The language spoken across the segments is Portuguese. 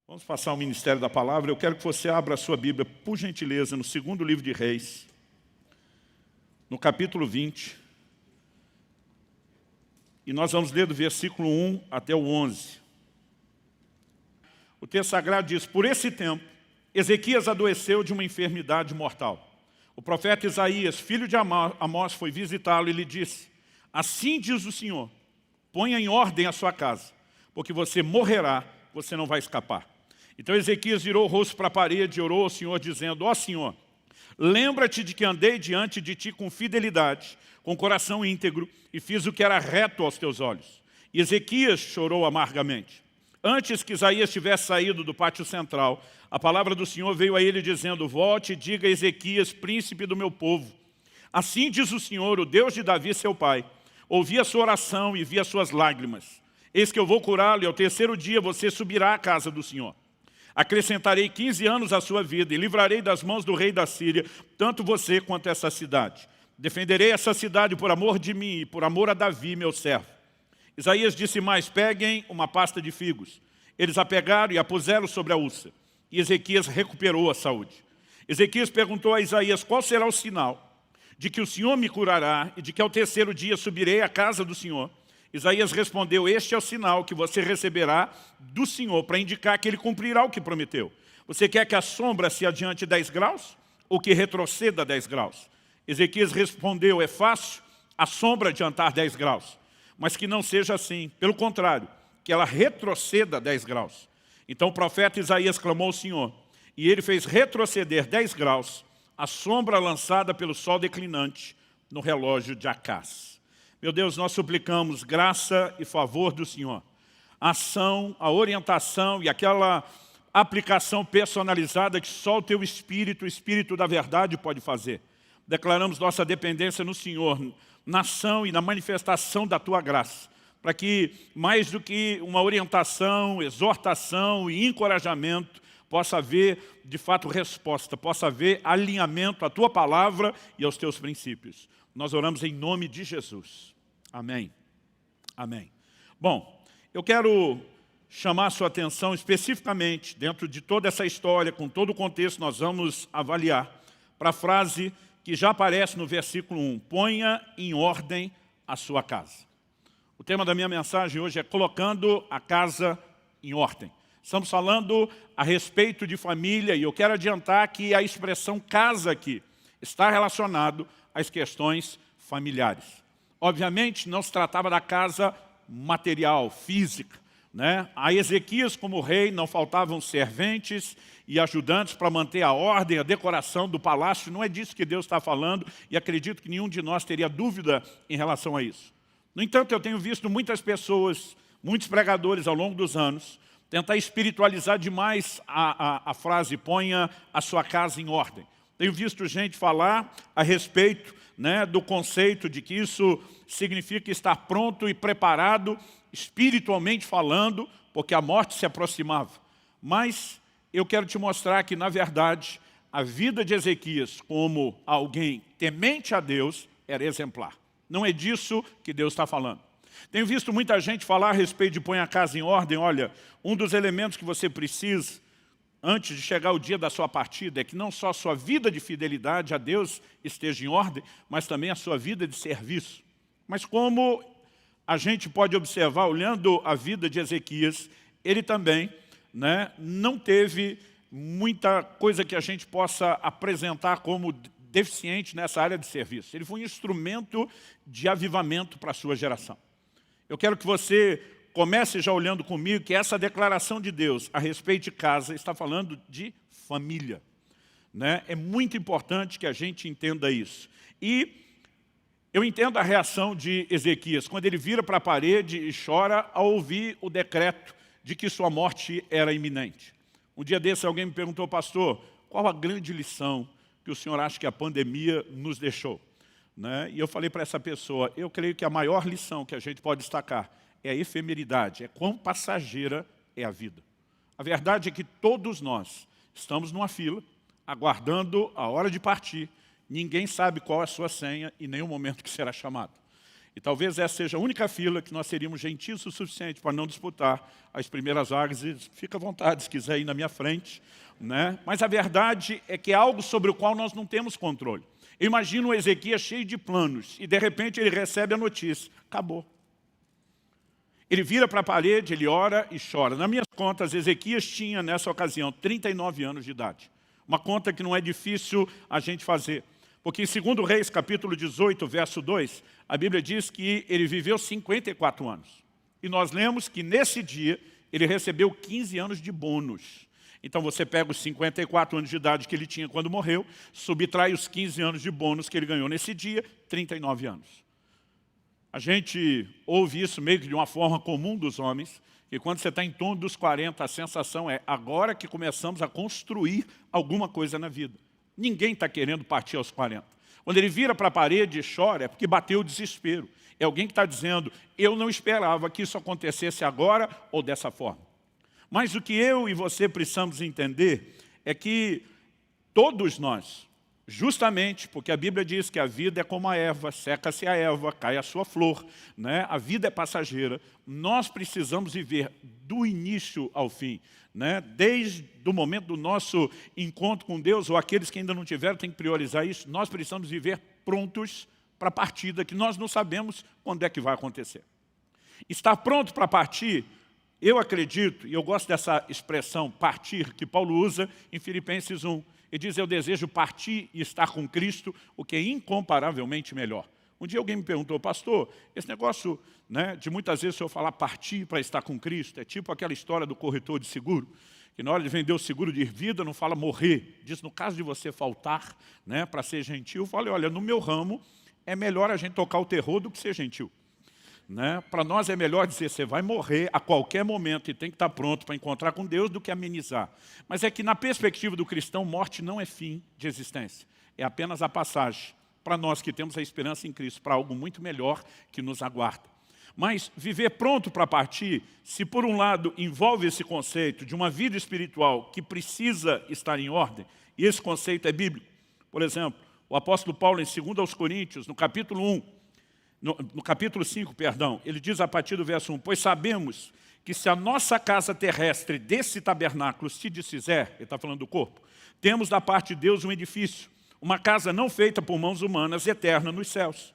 Vamos passar ao ministério da palavra. Eu quero que você abra a sua Bíblia, por gentileza, no segundo livro de Reis, no capítulo 20. E nós vamos ler do versículo 1 até o 11. O texto sagrado diz: por esse tempo, Ezequias adoeceu de uma enfermidade mortal. O profeta Isaías, filho de Amós, foi visitá-lo e lhe disse: assim diz o Senhor, ponha em ordem a sua casa, porque você morrerá, você não vai escapar. Então Ezequias virou o rosto para a parede e orou ao Senhor, dizendo: ó Senhor, lembra-te de que andei diante de ti com fidelidade, com coração íntegro, e fiz o que era reto aos teus olhos. E Ezequias chorou amargamente. Antes que Isaías tivesse saído do pátio central, a palavra do Senhor veio a ele dizendo: volte e diga a Ezequias, príncipe do meu povo: assim diz o Senhor, o Deus de Davi seu pai, ouvi a sua oração e vi as suas lágrimas. Eis que eu vou curá-lo, e ao terceiro dia você subirá à casa do Senhor. Acrescentarei 15 anos à sua vida e livrarei das mãos do rei da Síria, tanto você quanto essa cidade. Defenderei essa cidade por amor de mim e por amor a Davi, meu servo. Isaías disse mais: peguem uma pasta de figos. Eles a pegaram e a puseram sobre a úlcera. E Ezequias recuperou a saúde. Ezequias perguntou a Isaías: qual será o sinal de que o Senhor me curará e de que ao terceiro dia subirei à casa do Senhor? Isaías respondeu: este é o sinal que você receberá do Senhor, para indicar que Ele cumprirá o que prometeu. Você quer que a sombra se adiante 10 graus? Ou que retroceda 10 graus? Ezequias respondeu: é fácil a sombra adiantar 10 graus, mas que não seja assim. Pelo contrário, que ela retroceda 10 graus. Então o profeta Isaías clamou ao Senhor, e Ele fez retroceder 10 graus a sombra lançada pelo sol declinante no relógio de Acás. Meu Deus, nós suplicamos graça e favor do Senhor. A ação, a orientação e aquela aplicação personalizada que só o Teu Espírito, o Espírito da verdade, pode fazer. Declaramos nossa dependência no Senhor, na ação e na manifestação da Tua graça, para que, mais do que uma orientação, exortação e encorajamento, possa haver, de fato, resposta, possa haver alinhamento à Tua palavra e aos Teus princípios. Nós oramos em nome de Jesus. Amém. Amém. Bom, eu quero chamar a sua atenção especificamente, dentro de toda essa história, com todo o contexto, nós vamos avaliar, para a frase que já aparece no versículo 1. Ponha em ordem a sua casa. O tema da minha mensagem hoje é colocando a casa em ordem. Estamos falando a respeito de família e eu quero adiantar que a expressão casa aqui está relacionado às questões familiares. Obviamente, não se tratava da casa material, física, né? A Ezequias, como rei, não faltavam serventes e ajudantes para manter a ordem, a decoração do palácio. Não é disso que Deus está falando e acredito que nenhum de nós teria dúvida em relação a isso. No entanto, eu tenho visto muitas pessoas, muitos pregadores ao longo dos anos, tentar espiritualizar demais a frase ponha a sua casa em ordem. Tenho visto gente falar a respeito, né, do conceito de que isso significa estar pronto e preparado, espiritualmente falando, porque a morte se aproximava. Mas eu quero te mostrar que, na verdade, a vida de Ezequias como alguém temente a Deus era exemplar. Não é disso que Deus está falando. Tenho visto muita gente falar a respeito de põe a casa em ordem. Olha, um dos elementos que você precisa antes de chegar o dia da sua partida, é que não só a sua vida de fidelidade a Deus esteja em ordem, mas também a sua vida de serviço. Mas como a gente pode observar, olhando a vida de Ezequias, ele também, né, não teve muita coisa que a gente possa apresentar como deficiente nessa área de serviço. Ele foi um instrumento de avivamento para a sua geração. Eu quero que você comece já olhando comigo que essa declaração de Deus a respeito de casa está falando de família, né? É muito importante que a gente entenda isso. E eu entendo a reação de Ezequias, quando ele vira para a parede e chora ao ouvir o decreto de que sua morte era iminente. Um dia desse alguém me perguntou: pastor, qual a grande lição que o senhor acha que a pandemia nos deixou? Né? E eu falei para essa pessoa: eu creio que a maior lição que a gente pode destacar é a efemeridade, é quão passageira é a vida. A verdade é que todos nós estamos numa fila, aguardando a hora de partir. Ninguém sabe qual é a sua senha e nem o momento que será chamado. E talvez essa seja a única fila que nós seríamos gentios o suficiente para não disputar as primeiras vagas. E fica à vontade se quiser ir na minha frente, né? Mas a verdade é que é algo sobre o qual nós não temos controle. Eu imagino o Ezequias cheio de planos e de repente ele recebe a notícia. Acabou. Ele vira para a parede, ele ora e chora. Nas minhas contas, Ezequias tinha nessa ocasião 39 anos de idade. Uma conta que não é difícil a gente fazer. Porque em 2 Reis, capítulo 18, verso 2, a Bíblia diz que ele viveu 54 anos. E nós lemos que nesse dia ele recebeu 15 anos de bônus. Então você pega os 54 anos de idade que ele tinha quando morreu, subtrai os 15 anos de bônus que ele ganhou nesse dia, 39 anos. A gente ouve isso meio que de uma forma comum dos homens, e quando você está em torno dos 40, a sensação é agora que começamos a construir alguma coisa na vida. Ninguém está querendo partir aos 40. Quando ele vira para a parede e chora, é porque bateu o desespero. É alguém que está dizendo, eu não esperava que isso acontecesse agora ou dessa forma. Mas o que eu e você precisamos entender é que todos nós, justamente porque a Bíblia diz que a vida é como a erva, seca-se a erva, cai a sua flor, né? A vida é passageira, nós precisamos viver do início ao fim, né? Desde o momento do nosso encontro com Deus, ou aqueles que ainda não tiveram, têm que priorizar isso, nós precisamos viver prontos para a partida, que nós não sabemos quando é que vai acontecer. Estar pronto para partir, eu acredito, e eu gosto dessa expressão partir, que Paulo usa em Filipenses 1. Ele diz, eu desejo partir e estar com Cristo, o que é incomparavelmente melhor. Um dia alguém me perguntou, pastor, esse negócio, né, de muitas vezes o senhor falar partir para estar com Cristo, é tipo aquela história do corretor de seguro, que na hora de vender o seguro de vida não fala morrer, diz no caso de você faltar, né, para ser gentil, fala, olha, no meu ramo é melhor a gente tocar o terror do que ser gentil. Né? Para nós é melhor dizer, você vai morrer a qualquer momento e tem que estar pronto para encontrar com Deus do que amenizar. Mas é que na perspectiva do cristão, morte não é fim de existência. É apenas a passagem para nós que temos a esperança em Cristo, para algo muito melhor que nos aguarda. Mas viver pronto para partir, se por um lado envolve esse conceito de uma vida espiritual que precisa estar em ordem, e esse conceito é bíblico. Por exemplo, o apóstolo Paulo em 2 aos Coríntios, no capítulo 1, no capítulo 5, perdão, ele diz a partir do verso 1, pois sabemos que se a nossa casa terrestre desse tabernáculo se desfizer, ele está falando do corpo, temos da parte de Deus um edifício, uma casa não feita por mãos humanas, eterna nos céus.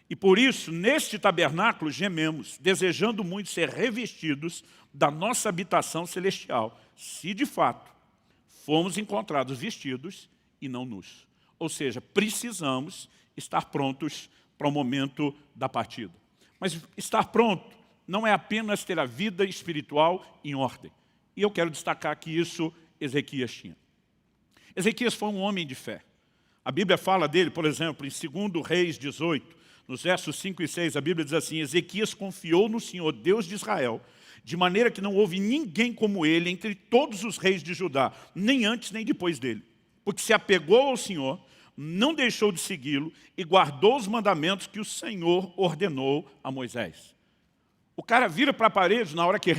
E por isso, neste tabernáculo gememos, desejando muito ser revestidos da nossa habitação celestial, se de fato fomos encontrados vestidos e não nus. Ou seja, precisamos estar prontos para o momento da partida. Mas estar pronto não é apenas ter a vida espiritual em ordem. E eu quero destacar que isso Ezequias tinha. Ezequias foi um homem de fé. A Bíblia fala dele, por exemplo, em 2 Reis 18, nos versos 5 e 6, a Bíblia diz assim, Ezequias confiou no Senhor, Deus de Israel, de maneira que não houve ninguém como ele entre todos os reis de Judá, nem antes nem depois dele. Porque se apegou ao Senhor, não deixou de segui-lo e guardou os mandamentos que o Senhor ordenou a Moisés. O cara vira para a parede na hora que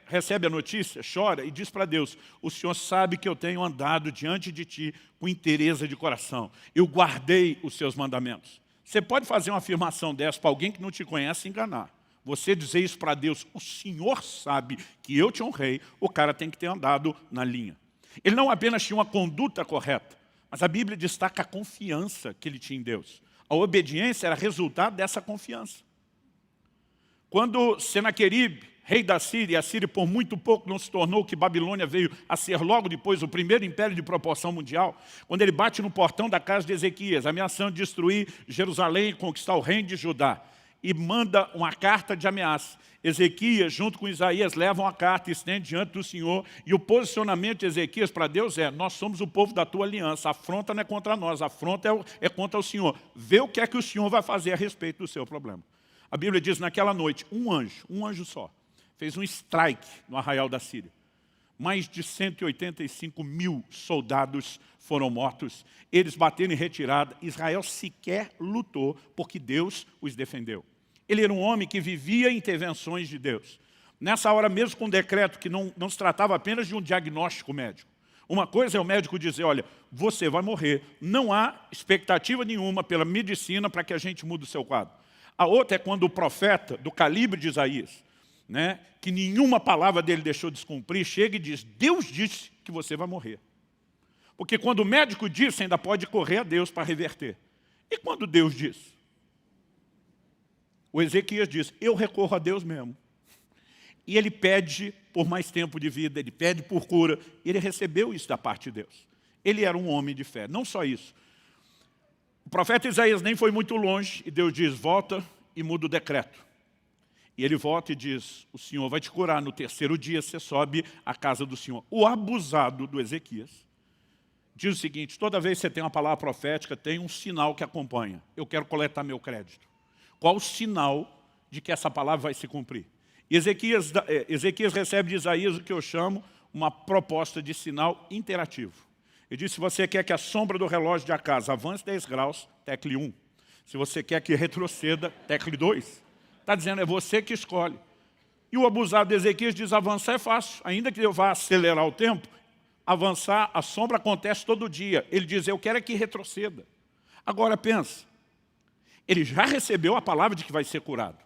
recebe a notícia, chora e diz para Deus, o Senhor sabe que eu tenho andado diante de ti com inteireza de coração. Eu guardei os seus mandamentos. Você pode fazer uma afirmação dessa para alguém que não te conhece e enganar. Você dizer isso para Deus, o Senhor sabe que eu te honrei, o cara tem que ter andado na linha. Ele não apenas tinha uma conduta correta, mas a Bíblia destaca a confiança que ele tinha em Deus. A obediência era resultado dessa confiança. Quando Senaqueribe, rei da Síria, e a Síria por muito pouco não se tornou o que Babilônia veio a ser logo depois, o primeiro império de proporção mundial, quando ele bate no portão da casa de Ezequias, ameaçando destruir Jerusalém e conquistar o reino de Judá, e manda uma carta de ameaça. Ezequias, junto com Isaías, levam a carta e estende diante do Senhor, e o posicionamento de Ezequias para Deus é, nós somos o povo da tua aliança, a afronta não é contra nós, a afronta é contra o Senhor. Vê o que é que o Senhor vai fazer a respeito do seu problema. A Bíblia diz, naquela noite, um anjo só, fez um strike no arraial da Síria. Mais de 185 mil soldados foram mortos, eles bateram em retirada, Israel sequer lutou, porque Deus os defendeu. Ele era um homem que vivia intervenções de Deus. Nessa hora mesmo com um decreto que não se tratava apenas de um diagnóstico médico. Uma coisa é o médico dizer, olha, você vai morrer. Não há expectativa nenhuma pela medicina para que a gente mude o seu quadro. A outra é quando o profeta, do calibre de Isaías, né, que nenhuma palavra dele deixou de se cumprir, chega e diz, Deus disse que você vai morrer. Porque quando o médico disse, ainda pode correr a Deus para reverter. E quando Deus diz? O Ezequias diz, eu recorro a Deus mesmo. E ele pede por mais tempo de vida, ele pede por cura. Ele recebeu isso da parte de Deus. Ele era um homem de fé. Não só isso. O profeta Isaías nem foi muito longe e Deus diz, volta e muda o decreto. E ele volta e diz, o Senhor vai te curar, no terceiro dia você sobe à casa do Senhor. O abusado do Ezequias diz o seguinte, toda vez que você tem uma palavra profética, tem um sinal que acompanha. Eu quero coletar meu crédito. Qual o sinal de que essa palavra vai se cumprir? E Ezequias recebe de Isaías o que eu chamo uma proposta de sinal interativo. Ele diz, se você quer que a sombra do relógio de Acas avance 10 graus, tecle 1. Se você quer que retroceda, tecle 2. Está dizendo, é você que escolhe. E o abusado de Ezequias diz, avançar é fácil. Ainda que eu vá acelerar o tempo, avançar, a sombra acontece todo dia. Ele diz, eu quero é que retroceda. Agora pensa, ele já recebeu a palavra de que vai ser curado.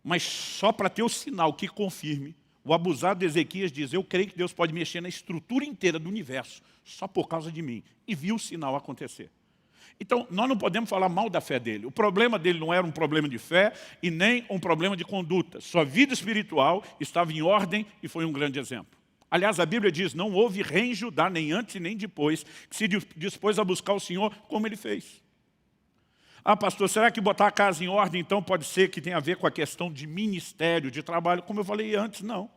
Mas só para ter o sinal que confirme, o abusado de Ezequias diz, eu creio que Deus pode mexer na estrutura inteira do universo, só por causa de mim. E viu o sinal acontecer. Então, nós não podemos falar mal da fé dele. O problema dele não era um problema de fé e nem um problema de conduta. Sua vida espiritual estava em ordem e foi um grande exemplo. Aliás, a Bíblia diz, não houve rei em Judá, nem antes nem depois, que se dispôs a buscar o Senhor como ele fez. Ah, pastor, será que botar a casa em ordem, então, pode ser que tenha a ver com a questão de ministério, de trabalho? Como eu falei antes, não.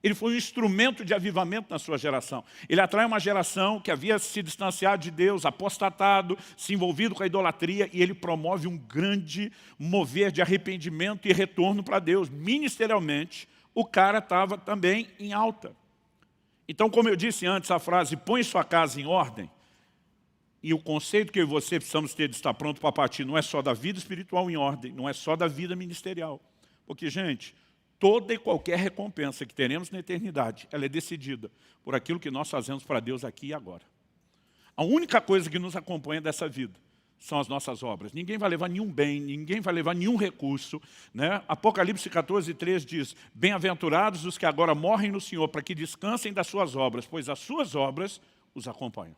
Ele foi um instrumento de avivamento na sua geração. Ele atrai uma geração que havia se distanciado de Deus, apostatado, se envolvido com a idolatria, e ele promove um grande mover de arrependimento e retorno para Deus. Ministerialmente, o cara estava também em alta. Então, como eu disse antes, a frase, põe sua casa em ordem, e o conceito que eu e você precisamos ter de estar pronto para partir não é só da vida espiritual em ordem, não é só da vida ministerial. Porque, gente, toda e qualquer recompensa que teremos na eternidade, ela é decidida por aquilo que nós fazemos para Deus aqui e agora. A única coisa que nos acompanha dessa vida são as nossas obras. Ninguém vai levar nenhum bem, ninguém vai levar nenhum recurso, né? Apocalipse 14:3 diz, bem-aventurados os que agora morrem no Senhor, para que descansem das suas obras, pois as suas obras os acompanham.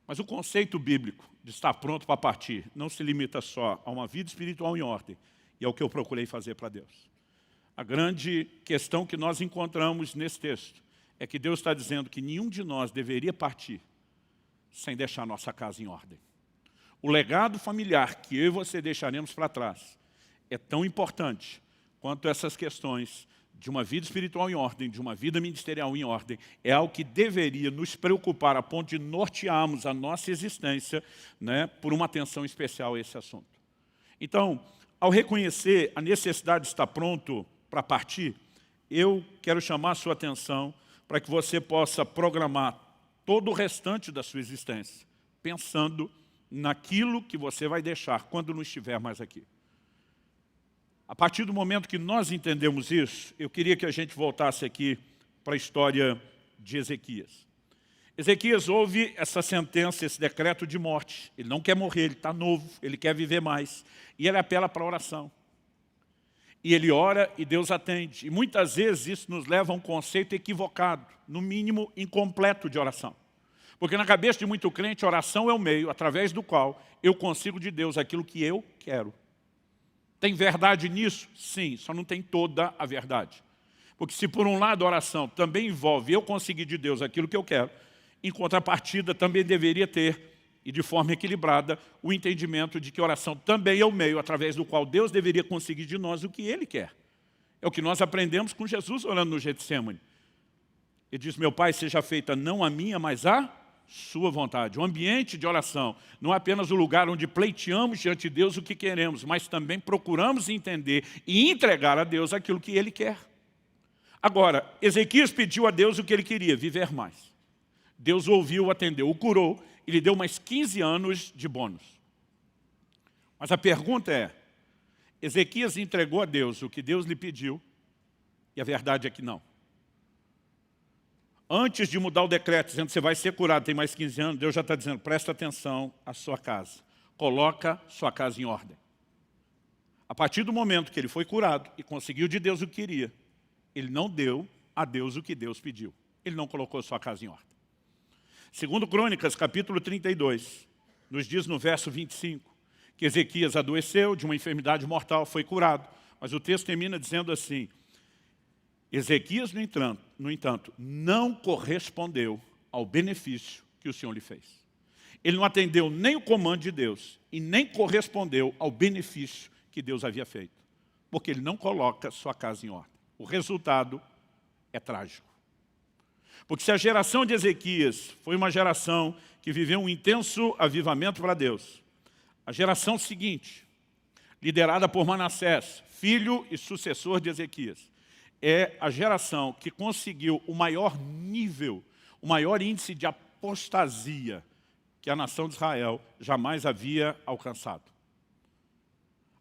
Mas o conceito bíblico de estar pronto para partir não se limita só a uma vida espiritual em ordem, e é o que eu procurei fazer para Deus. A grande questão que nós encontramos nesse texto é que Deus está dizendo que nenhum de nós deveria partir sem deixar nossa casa em ordem. O legado familiar que eu e você deixaremos para trás é tão importante quanto essas questões de uma vida espiritual em ordem, de uma vida ministerial em ordem, é algo que deveria nos preocupar a ponto de nortearmos a nossa existência, né, por uma atenção especial a esse assunto. Então, ao reconhecer a necessidade de estar pronto para partir, eu quero chamar a sua atenção para que você possa programar todo o restante da sua existência, pensando naquilo que você vai deixar quando não estiver mais aqui. A partir do momento que nós entendemos isso, eu queria que a gente voltasse aqui para a história de Ezequias. Ezequias ouve essa sentença, esse decreto de morte. Ele não quer morrer, ele está novo, ele quer viver mais. E ele apela para a oração. E ele ora e Deus atende. E muitas vezes isso nos leva a um conceito equivocado, no mínimo incompleto de oração. Porque na cabeça de muito crente, a oração é o meio através do qual eu consigo de Deus aquilo que eu quero. Tem verdade nisso? Sim, só não tem toda a verdade. Porque se por um lado a oração também envolve eu conseguir de Deus aquilo que eu quero, em contrapartida também deveria ter, e de forma equilibrada, o entendimento de que a oração também é o meio através do qual Deus deveria conseguir de nós o que Ele quer. É o que nós aprendemos com Jesus orando no Getsemane. Ele diz, meu Pai, seja feita não a minha, mas a sua vontade. O ambiente de oração não é apenas o lugar onde pleiteamos diante de Deus o que queremos, mas também procuramos entender e entregar a Deus aquilo que Ele quer. Agora, Ezequias pediu a Deus o que ele queria, viver mais. Deus ouviu, atendeu, o curou e lhe deu mais 15 anos de bônus. Mas a pergunta é, Ezequias entregou a Deus o que Deus lhe pediu? E a verdade é que não. Antes de mudar o decreto, dizendo que você vai ser curado, tem mais 15 anos, Deus já está dizendo, presta atenção à sua casa. Coloca sua casa em ordem. A partir do momento que ele foi curado e conseguiu de Deus o que queria, ele não deu a Deus o que Deus pediu. Ele não colocou sua casa em ordem. Segundo Crônicas, capítulo 32, nos diz no verso 25, que Ezequias adoeceu de uma enfermidade mortal, foi curado. Mas o texto termina dizendo assim: Ezequias, no entanto, não correspondeu ao benefício que o Senhor lhe fez. Ele não atendeu nem o comando de Deus e nem correspondeu ao benefício que Deus havia feito, porque ele não coloca sua casa em ordem. O resultado é trágico. Porque se a geração de Ezequias foi uma geração que viveu um intenso avivamento para Deus, a geração seguinte, liderada por Manassés, filho e sucessor de Ezequias, é a geração que conseguiu o maior nível, o maior índice de apostasia que a nação de Israel jamais havia alcançado.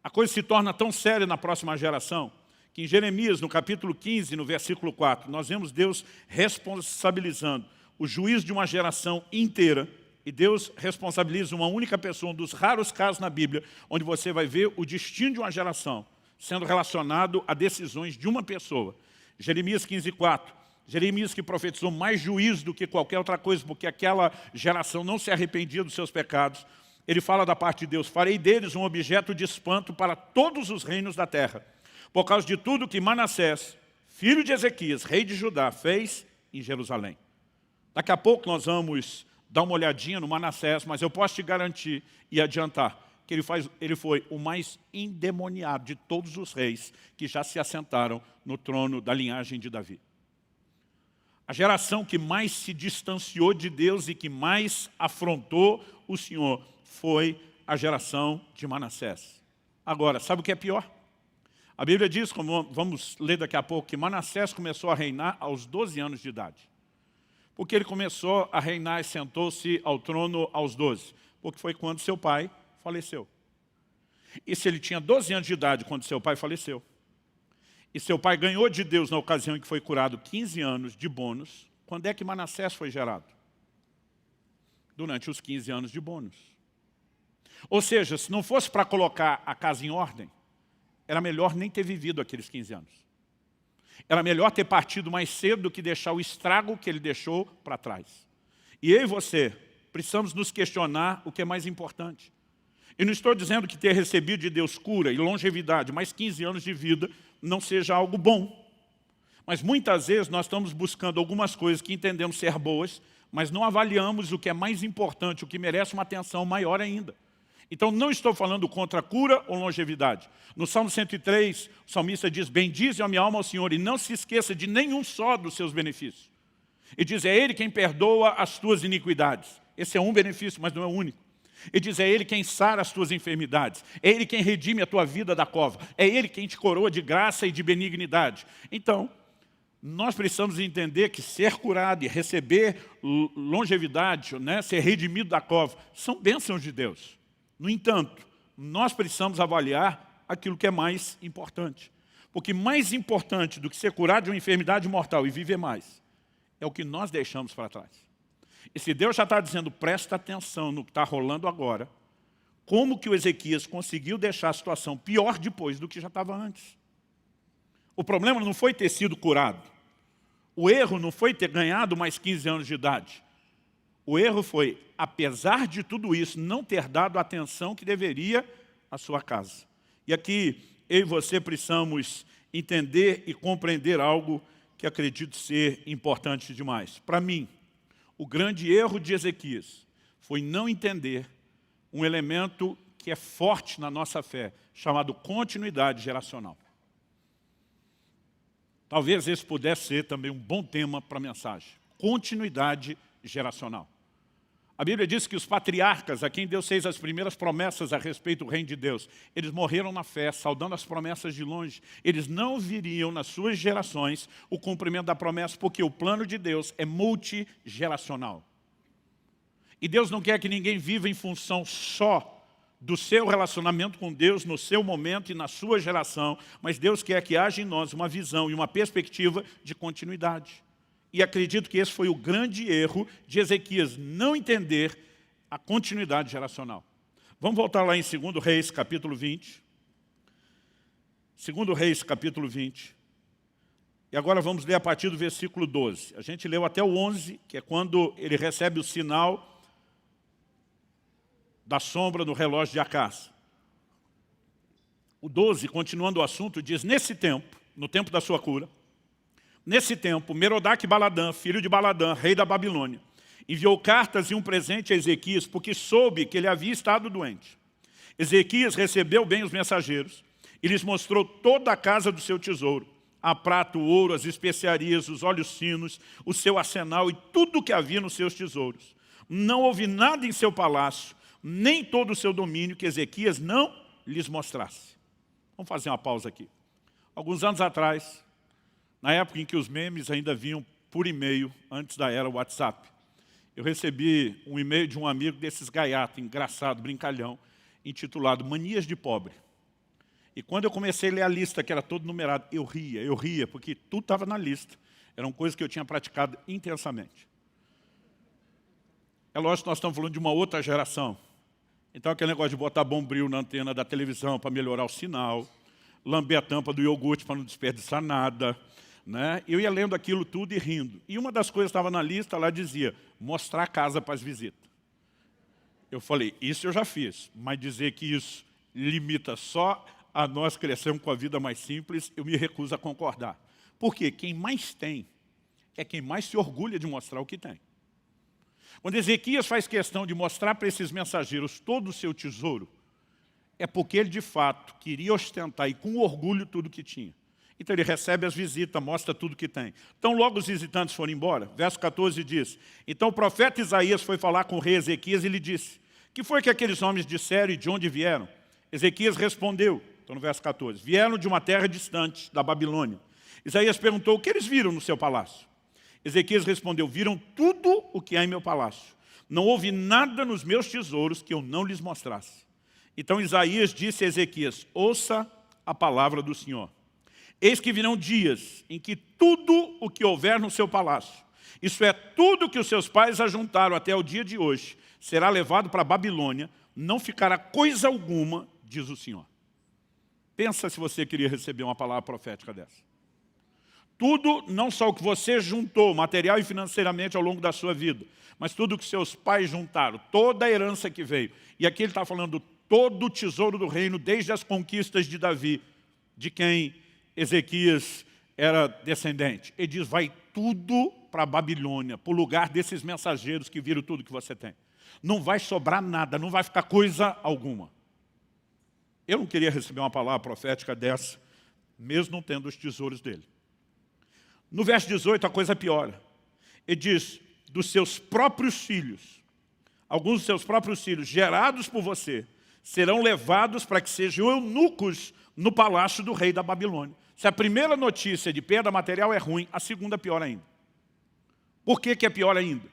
A coisa se torna tão séria na próxima geração que em Jeremias, no capítulo 15, no versículo 4, nós vemos Deus responsabilizando o juízo de uma geração inteira, e Deus responsabiliza uma única pessoa, um dos raros casos na Bíblia, onde você vai ver o destino de uma geração sendo relacionado a decisões de uma pessoa. Jeremias 15, 4. Jeremias, que profetizou mais juízo do que qualquer outra coisa, porque aquela geração não se arrependia dos seus pecados. Ele fala da parte de Deus: farei deles um objeto de espanto para todos os reinos da terra, por causa de tudo que Manassés, filho de Ezequias, rei de Judá, fez em Jerusalém. Daqui a pouco nós vamos dar uma olhadinha no Manassés, mas eu posso te garantir e adiantar que ele foi o mais endemoniado de todos os reis que já se assentaram no trono da linhagem de Davi. A geração que mais se distanciou de Deus e que mais afrontou o Senhor foi a geração de Manassés. Agora, sabe o que é pior? A Bíblia diz, como vamos ler daqui a pouco, que Manassés começou a reinar aos 12 anos de idade. Por que ele começou a reinar e sentou-se ao trono aos 12? Porque foi quando seu pai faleceu. E se ele tinha 12 anos de idade quando seu pai faleceu, e seu pai ganhou de Deus na ocasião em que foi curado 15 anos de bônus, quando é que Manassés foi gerado? Durante os 15 anos de bônus. Ou seja, se não fosse para colocar a casa em ordem, era melhor nem ter vivido aqueles 15 anos. Era melhor ter partido mais cedo do que deixar o estrago que ele deixou para trás. E eu e você precisamos nos questionar o que é mais importante. E não estou dizendo que ter recebido de Deus cura e longevidade, mais 15 anos de vida, não seja algo bom. Mas muitas vezes nós estamos buscando algumas coisas que entendemos ser boas, mas não avaliamos o que é mais importante, o que merece uma atenção maior ainda. Então não estou falando contra cura ou longevidade. No Salmo 103, o salmista diz: bendize a minha alma ao Senhor e não se esqueça de nenhum só dos seus benefícios. E diz: é Ele quem perdoa as tuas iniquidades. Esse é um benefício, mas não é o único. E diz: é Ele quem sara as tuas enfermidades. É Ele quem redime a tua vida da cova. É Ele quem te coroa de graça e de benignidade. Então, nós precisamos entender que ser curado e receber longevidade, né, ser redimido da cova, são bênçãos de Deus. No entanto, nós precisamos avaliar aquilo que é mais importante. Porque mais importante do que ser curado de uma enfermidade mortal e viver mais, é o que nós deixamos para trás. E se Deus já está dizendo, presta atenção no que está rolando agora, como que o Ezequias conseguiu deixar a situação pior depois do que já estava antes? O problema não foi ter sido curado. O erro não foi ter ganhado mais 15 anos de idade. O erro foi, apesar de tudo isso, não ter dado a atenção que deveria à sua casa. E aqui, eu e você precisamos entender e compreender algo que acredito ser importante demais. Para mim, o grande erro de Ezequias foi não entender um elemento que é forte na nossa fé, chamado continuidade geracional. Talvez esse pudesse ser também um bom tema para a mensagem. Continuidade geracional. A Bíblia diz que os patriarcas, a quem Deus fez as primeiras promessas a respeito do reino de Deus, eles morreram na fé, saudando as promessas de longe. Eles não viriam nas suas gerações o cumprimento da promessa, porque o plano de Deus é multigeracional. E Deus não quer que ninguém viva em função só do seu relacionamento com Deus, no seu momento e na sua geração, mas Deus quer que haja em nós uma visão e uma perspectiva de continuidade. E acredito que esse foi o grande erro de Ezequias, não entender a continuidade geracional. Vamos voltar lá em 2 Reis, capítulo 20. 2 Reis, capítulo 20. E agora vamos ler a partir do versículo 12. A gente leu até o 11, que é quando ele recebe o sinal da sombra no relógio de Acás. O 12, continuando o assunto, diz: nesse tempo, no tempo da sua cura, nesse tempo, Merodach-Baladã, filho de Baladã, rei da Babilônia, enviou cartas e um presente a Ezequias, porque soube que ele havia estado doente. Ezequias recebeu bem os mensageiros e lhes mostrou toda a casa do seu tesouro, a prata, o ouro, as especiarias, os óleos finos, o seu arsenal e tudo o que havia nos seus tesouros. Não houve nada em seu palácio, nem todo o seu domínio que Ezequias não lhes mostrasse. Vamos fazer uma pausa aqui. Alguns anos atrás, na época em que os memes ainda vinham por e-mail, antes da era WhatsApp, eu recebi um e-mail de um amigo desses gaiatos, engraçado, brincalhão, intitulado Manias de Pobre. E quando eu comecei a ler a lista, que era todo numerado, eu ria, porque tudo estava na lista. Eram coisas que eu tinha praticado intensamente. É lógico que nós estamos falando de uma outra geração. Então aquele negócio de botar bombril na antena da televisão para melhorar o sinal, lamber a tampa do iogurte para não desperdiçar nada, né? Eu ia lendo aquilo tudo e rindo. E uma das coisas que estava na lista, lá dizia, mostrar a casa para as visitas. Eu falei, isso eu já fiz, mas dizer que isso limita só a nós crescermos com a vida mais simples, eu me recuso a concordar. Porque quem mais tem é quem mais se orgulha de mostrar o que tem. Quando Ezequias faz questão de mostrar para esses mensageiros todo o seu tesouro, é porque ele de fato queria ostentar e com orgulho tudo que tinha. Então ele recebe as visitas, mostra tudo que tem. Então logo os visitantes foram embora. Verso 14 diz, então o profeta Isaías foi falar com o rei Ezequias e lhe disse, que foi que aqueles homens disseram e de onde vieram? Ezequias respondeu, então no verso 14, vieram de uma terra distante, da Babilônia. Isaías perguntou, o que eles viram no seu palácio? Ezequias respondeu, viram tudo o que há em meu palácio. Não houve nada nos meus tesouros que eu não lhes mostrasse. Então Isaías disse a Ezequias, ouça a palavra do Senhor. Eis que virão dias em que tudo o que houver no seu palácio, isso é, tudo que os seus pais ajuntaram até o dia de hoje, será levado para a Babilônia, não ficará coisa alguma, diz o Senhor. Pensa se você queria receber uma palavra profética dessa. Tudo, não só o que você juntou, material e financeiramente ao longo da sua vida, mas tudo o que seus pais juntaram, toda a herança que veio. E aqui ele está falando todo o tesouro do reino, desde as conquistas de Davi, de quem Ezequias era descendente. Ele diz, vai tudo para a Babilônia, para o lugar desses mensageiros que viram tudo que você tem. Não vai sobrar nada, não vai ficar coisa alguma. Eu não queria receber uma palavra profética dessa, mesmo não tendo os tesouros dele. No verso 18 a coisa piora. Ele diz, dos seus próprios filhos, alguns dos seus próprios filhos, gerados por você, serão levados para que sejam eunucos no palácio do rei da Babilônia. Se a primeira notícia de perda material é ruim, a segunda é pior ainda. Por que é pior ainda?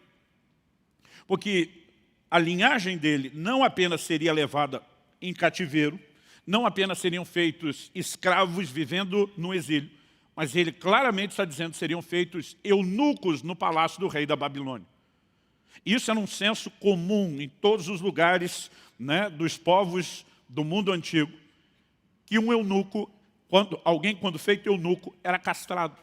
Porque a linhagem dele não apenas seria levada em cativeiro, não apenas seriam feitos escravos vivendo no exílio, mas ele claramente está dizendo que seriam feitos eunucos no palácio do rei da Babilônia. Isso era um senso comum em todos os lugares, né, dos povos do mundo antigo, que um eunuco, quando feito eunuco, era castrado.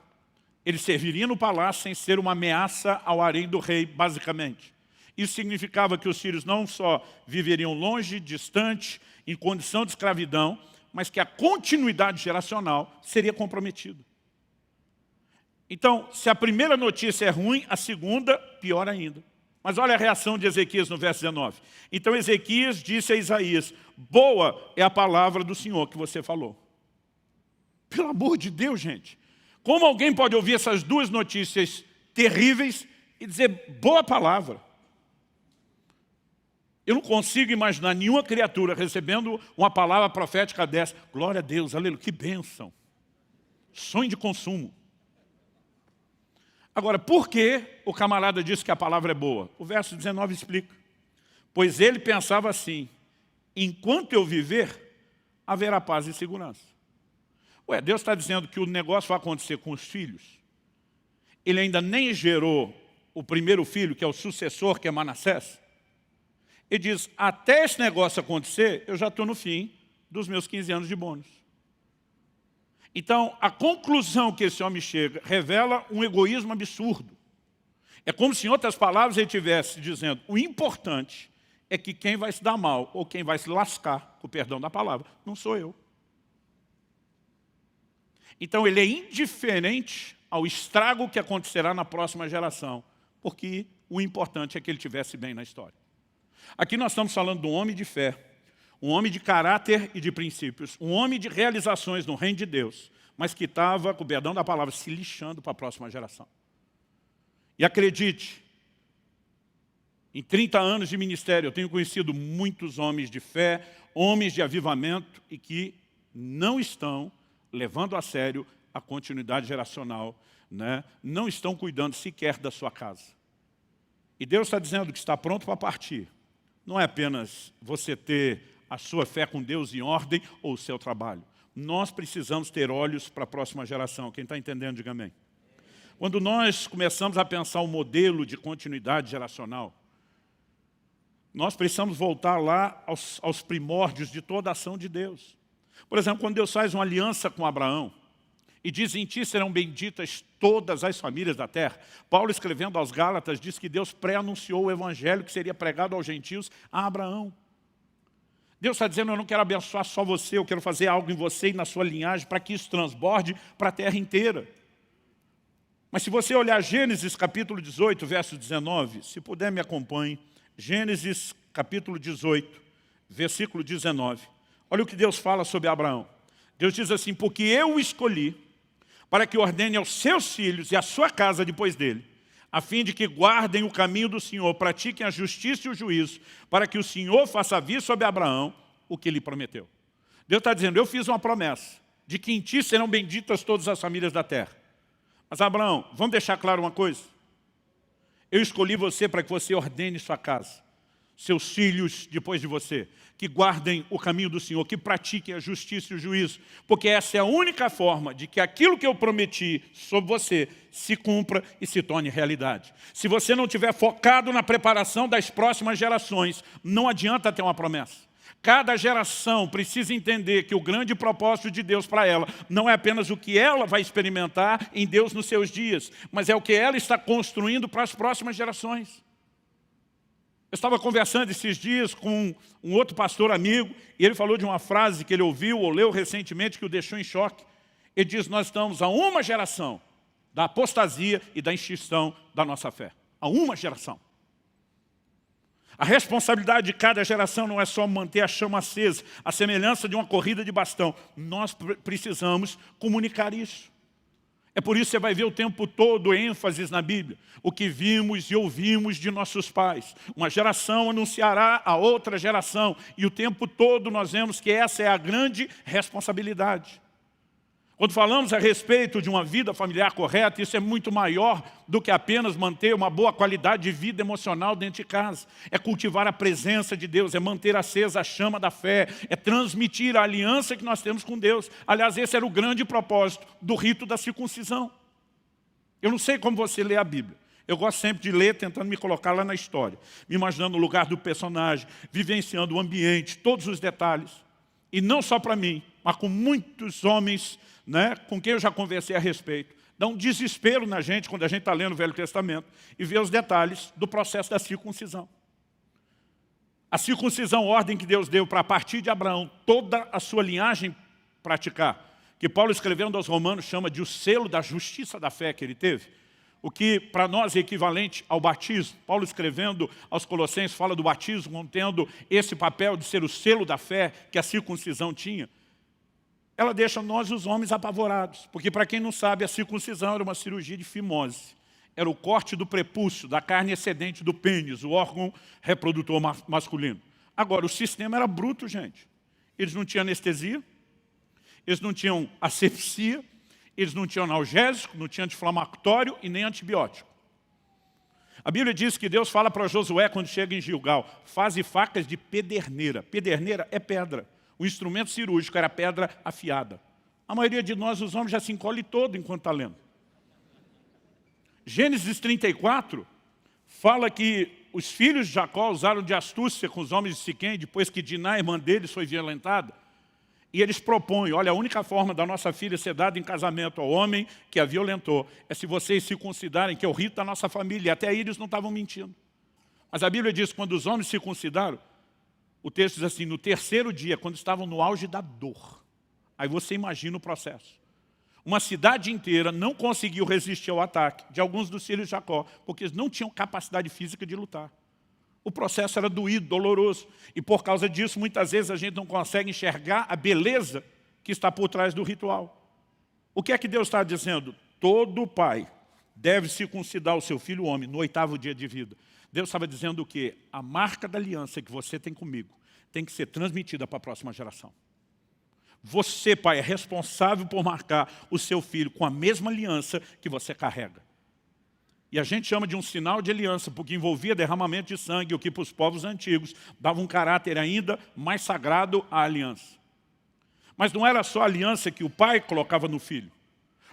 Ele serviria no palácio sem ser uma ameaça ao harém do rei, basicamente. Isso significava que os filhos não só viveriam longe, distante, em condição de escravidão, mas que a continuidade geracional seria comprometida. Então, se a primeira notícia é ruim, a segunda, pior ainda. Mas olha a reação de Ezequias no verso 19. Então Ezequias disse a Isaías, boa é a palavra do Senhor que você falou. Pelo amor de Deus, gente. Como alguém pode ouvir essas duas notícias terríveis e dizer boa palavra? Eu não consigo imaginar nenhuma criatura recebendo uma palavra profética dessa. Glória a Deus, aleluia, que bênção. Sonho de consumo. Agora, por que o camarada disse que a palavra é boa? O verso 19 explica. Pois ele pensava assim, enquanto eu viver, haverá paz e segurança. Ué, Deus está dizendo que o negócio vai acontecer com os filhos. Ele ainda nem gerou o primeiro filho, que é o sucessor, que é Manassés. Ele diz, até esse negócio acontecer, eu já estou no fim dos meus 15 anos de bônus. Então, a conclusão que esse homem chega revela um egoísmo absurdo. É como se, em outras palavras, ele estivesse dizendo, o importante é que quem vai se dar mal, ou quem vai se lascar, com o perdão da palavra, não sou eu. Então, ele é indiferente ao estrago que acontecerá na próxima geração, porque o importante é que ele estivesse bem na história. Aqui nós estamos falando de um homem de fé, um homem de caráter e de princípios, um homem de realizações no reino de Deus, mas que estava, com o perdão da palavra, se lixando para a próxima geração. E acredite, em 30 anos de ministério, eu tenho conhecido muitos homens de fé, homens de avivamento, e que não estão levando a sério a continuidade geracional, né? Não estão cuidando sequer da sua casa. E Deus está dizendo que está pronto para partir. Não é apenas você ter a sua fé com Deus em ordem ou o seu trabalho. Nós precisamos ter olhos para a próxima geração. Quem está entendendo, diga amém. Quando nós começamos a pensar um modelo de continuidade geracional, nós precisamos voltar lá aos primórdios de toda a ação de Deus. Por exemplo, quando Deus faz uma aliança com Abraão e diz, em ti serão benditas todas as famílias da terra. Paulo, escrevendo aos Gálatas, diz que Deus pré-anunciou o evangelho que seria pregado aos gentios a Abraão. Deus está dizendo, eu não quero abençoar só você, eu quero fazer algo em você e na sua linhagem para que isso transborde para a terra inteira. Mas se você olhar Gênesis capítulo 18, verso 19, se puder me acompanhe, Gênesis capítulo 18, versículo 19. Olha o que Deus fala sobre Abraão. Deus diz assim, porque eu o escolhi para que ordene aos seus filhos e à sua casa depois dele, a fim de que guardem o caminho do Senhor, pratiquem a justiça e o juízo, para que o Senhor faça vir sobre Abraão o que lhe prometeu. Deus está dizendo, eu fiz uma promessa, de que em ti serão benditas todas as famílias da terra. Mas Abraão, vamos deixar claro uma coisa? Eu escolhi você para que você ordene sua casa, seus filhos depois de você, que guardem o caminho do Senhor, que pratiquem a justiça e o juízo, porque essa é a única forma de que aquilo que eu prometi sobre você se cumpra e se torne realidade. Se você não estiver focado na preparação das próximas gerações, não adianta ter uma promessa. Cada geração precisa entender que o grande propósito de Deus para ela não é apenas o que ela vai experimentar em Deus nos seus dias, mas é o que ela está construindo para as próximas gerações. Eu estava conversando esses dias com um outro pastor amigo, e ele falou de uma frase que ele ouviu ou leu recentemente que o deixou em choque. Ele diz, nós estamos a uma geração da apostasia e da extinção da nossa fé. A uma geração. A responsabilidade de cada geração não é só manter a chama acesa, a semelhança de uma corrida de bastão. Nós precisamos comunicar isso. É por isso que você vai ver o tempo todo ênfases na Bíblia. O que vimos e ouvimos de nossos pais. Uma geração anunciará a outra geração. E o tempo todo nós vemos que essa é a grande responsabilidade. Quando falamos a respeito de uma vida familiar correta, isso é muito maior do que apenas manter uma boa qualidade de vida emocional dentro de casa. É cultivar a presença de Deus, é manter acesa a chama da fé, é transmitir a aliança que nós temos com Deus. Aliás, esse era o grande propósito do rito da circuncisão. Eu não sei como você lê a Bíblia. Eu gosto sempre de ler, tentando me colocar lá na história, me imaginando no lugar do personagem, vivenciando o ambiente, todos os detalhes. E não só para mim, mas com muitos homens, né, com quem eu já conversei a respeito. Dá um desespero na gente quando a gente está lendo o Velho Testamento e vê os detalhes do processo da circuncisão. A circuncisão, ordem que Deus deu para a partir de Abraão, toda a sua linhagem praticar, que Paulo escrevendo aos Romanos chama de o selo da justiça da fé que ele teve, o que para nós é equivalente ao batismo. Paulo escrevendo aos Colossenses fala do batismo, contendo esse papel de ser o selo da fé que a circuncisão tinha. Ela deixa nós, os homens, apavorados. Porque, para quem não sabe, a circuncisão era uma cirurgia de fimose. Era o corte do prepúcio, da carne excedente do pênis, o órgão reprodutor masculino. Agora, o sistema era bruto, gente. Eles não tinham anestesia, eles não tinham asepsia, eles não tinham analgésico, não tinham anti-inflamatório e nem antibiótico. A Bíblia diz que Deus fala para Josué quando chega em Gilgal, faze facas de pederneira. Pederneira é pedra. O instrumento cirúrgico era pedra afiada. A maioria de nós, os homens, já se encolhe todo enquanto está lendo. Gênesis 34 fala que os filhos de Jacó usaram de astúcia com os homens de Siquém, depois que Diná, irmã deles, foi violentada. E eles propõem, olha, a única forma da nossa filha ser dada em casamento ao homem que a violentou é se vocês se considerarem que é o rito da nossa família. E até aí eles não estavam mentindo. Mas a Bíblia diz que quando os homens se circuncidaram, o texto diz assim, no terceiro dia, quando estavam no auge da dor. Aí você imagina o processo. Uma cidade inteira não conseguiu resistir ao ataque de alguns dos filhos de Jacó, porque eles não tinham capacidade física de lutar. O processo era doído, doloroso. E por causa disso, muitas vezes a gente não consegue enxergar a beleza que está por trás do ritual. O que é que Deus está dizendo? Todo pai deve circuncidar o seu filho homem no 8º dia de vida. Deus estava dizendo o quê? A marca da aliança que você tem comigo tem que ser transmitida para a próxima geração. Você, pai, é responsável por marcar o seu filho com a mesma aliança que você carrega. E a gente chama de um sinal de aliança, porque envolvia derramamento de sangue, o que para os povos antigos dava um caráter ainda mais sagrado à aliança. Mas não era só a aliança que o pai colocava no filho.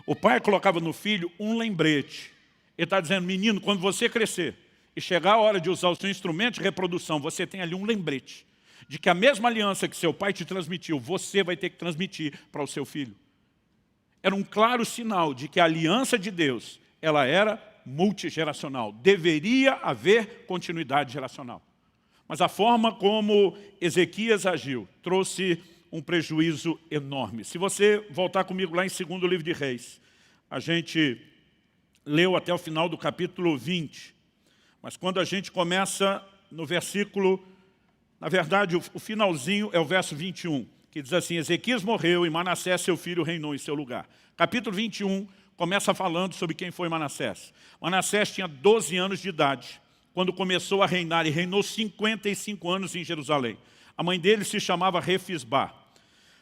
O pai colocava no filho um lembrete. Ele está dizendo, menino, quando você crescer e chegar a hora de usar o seu instrumento de reprodução, você tem ali um lembrete de que a mesma aliança que seu pai te transmitiu, você vai ter que transmitir para o seu filho. Era um claro sinal de que a aliança de Deus, ela era multigeracional. Deveria haver continuidade geracional. Mas a forma como Ezequias agiu trouxe um prejuízo enorme. Se você voltar comigo lá em 2º livro de Reis, a gente leu até o final do capítulo 20. Mas quando a gente começa no versículo, na verdade o finalzinho é o verso 21, que diz assim, Ezequias morreu e Manassés, seu filho, reinou em seu lugar. Capítulo 21 começa falando sobre quem foi Manassés. Manassés tinha 12 anos de idade quando começou a reinar e reinou 55 anos em Jerusalém. A mãe dele se chamava Refisbá.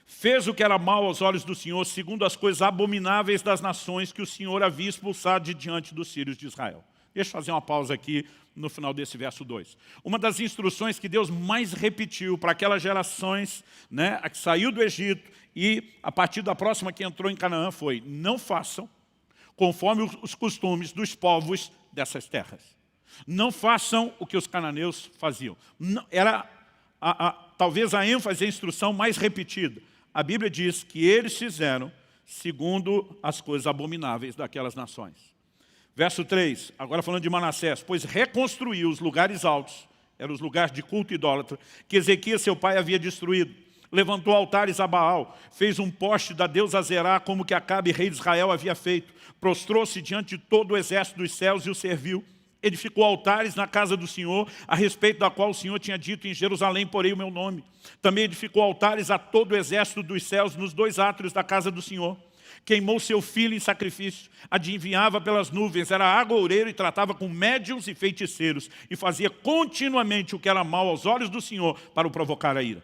Fez o que era mal aos olhos do Senhor, segundo as coisas abomináveis das nações que o Senhor havia expulsado de diante dos filhos de Israel. Deixa eu fazer uma pausa aqui no final desse verso 2. Uma das instruções que Deus mais repetiu para aquelas gerações, né, a que saiu do Egito e a partir da próxima que entrou em Canaã foi, não façam conforme os costumes dos povos dessas terras. Não façam o que os cananeus faziam. Era talvez a ênfase, a instrução mais repetida. A Bíblia diz que eles fizeram segundo as coisas abomináveis daquelas nações. Verso 3, agora falando de Manassés, pois reconstruiu os lugares altos, eram os lugares de culto idólatra, que Ezequias, seu pai, havia destruído. Levantou altares a Baal, fez um poste da deusa Zerá, como que Acabe, rei de Israel, havia feito. Prostrou-se diante de todo o exército dos céus e o serviu. Edificou altares na casa do Senhor, a respeito da qual o Senhor tinha dito, em Jerusalém porei o meu nome. Também edificou altares a todo o exército dos céus, nos 2 átrios da casa do Senhor. Queimou seu filho em sacrifício, adivinhava pelas nuvens, era agoureiro e tratava com médiuns e feiticeiros, e fazia continuamente o que era mal aos olhos do Senhor, para o provocar a ira.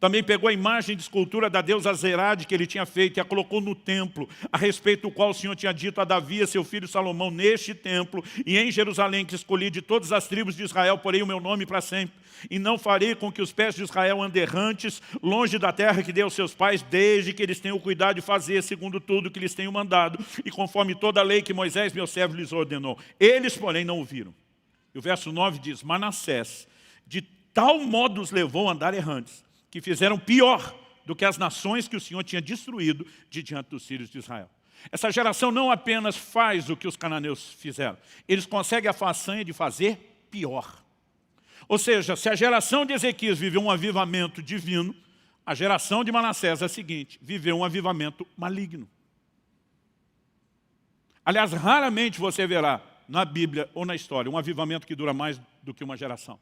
Também pegou a imagem de escultura da deusa Zerade que ele tinha feito e a colocou no templo, a respeito do qual o Senhor tinha dito a Davi, seu filho Salomão, neste templo e em Jerusalém, que escolhi de todas as tribos de Israel, porei o meu nome para sempre. E não farei com que os pés de Israel andem errantes, longe da terra que dei aos seus pais, desde que eles tenham cuidado de fazer segundo tudo que lhes tenho mandado, e conforme toda a lei que Moisés, meu servo, lhes ordenou. Eles, porém, não ouviram. E o verso 9 diz, Manassés, de tal modo os levou a andar errantes, que fizeram pior do que as nações que o Senhor tinha destruído de diante dos filhos de Israel. Essa geração não apenas faz o que os cananeus fizeram, eles conseguem a façanha de fazer pior. Ou seja, se a geração de Ezequias viveu um avivamento divino, a geração de Manassés, a seguinte, viveu um avivamento maligno. Aliás, raramente você verá na Bíblia ou na história um avivamento que dura mais do que uma geração.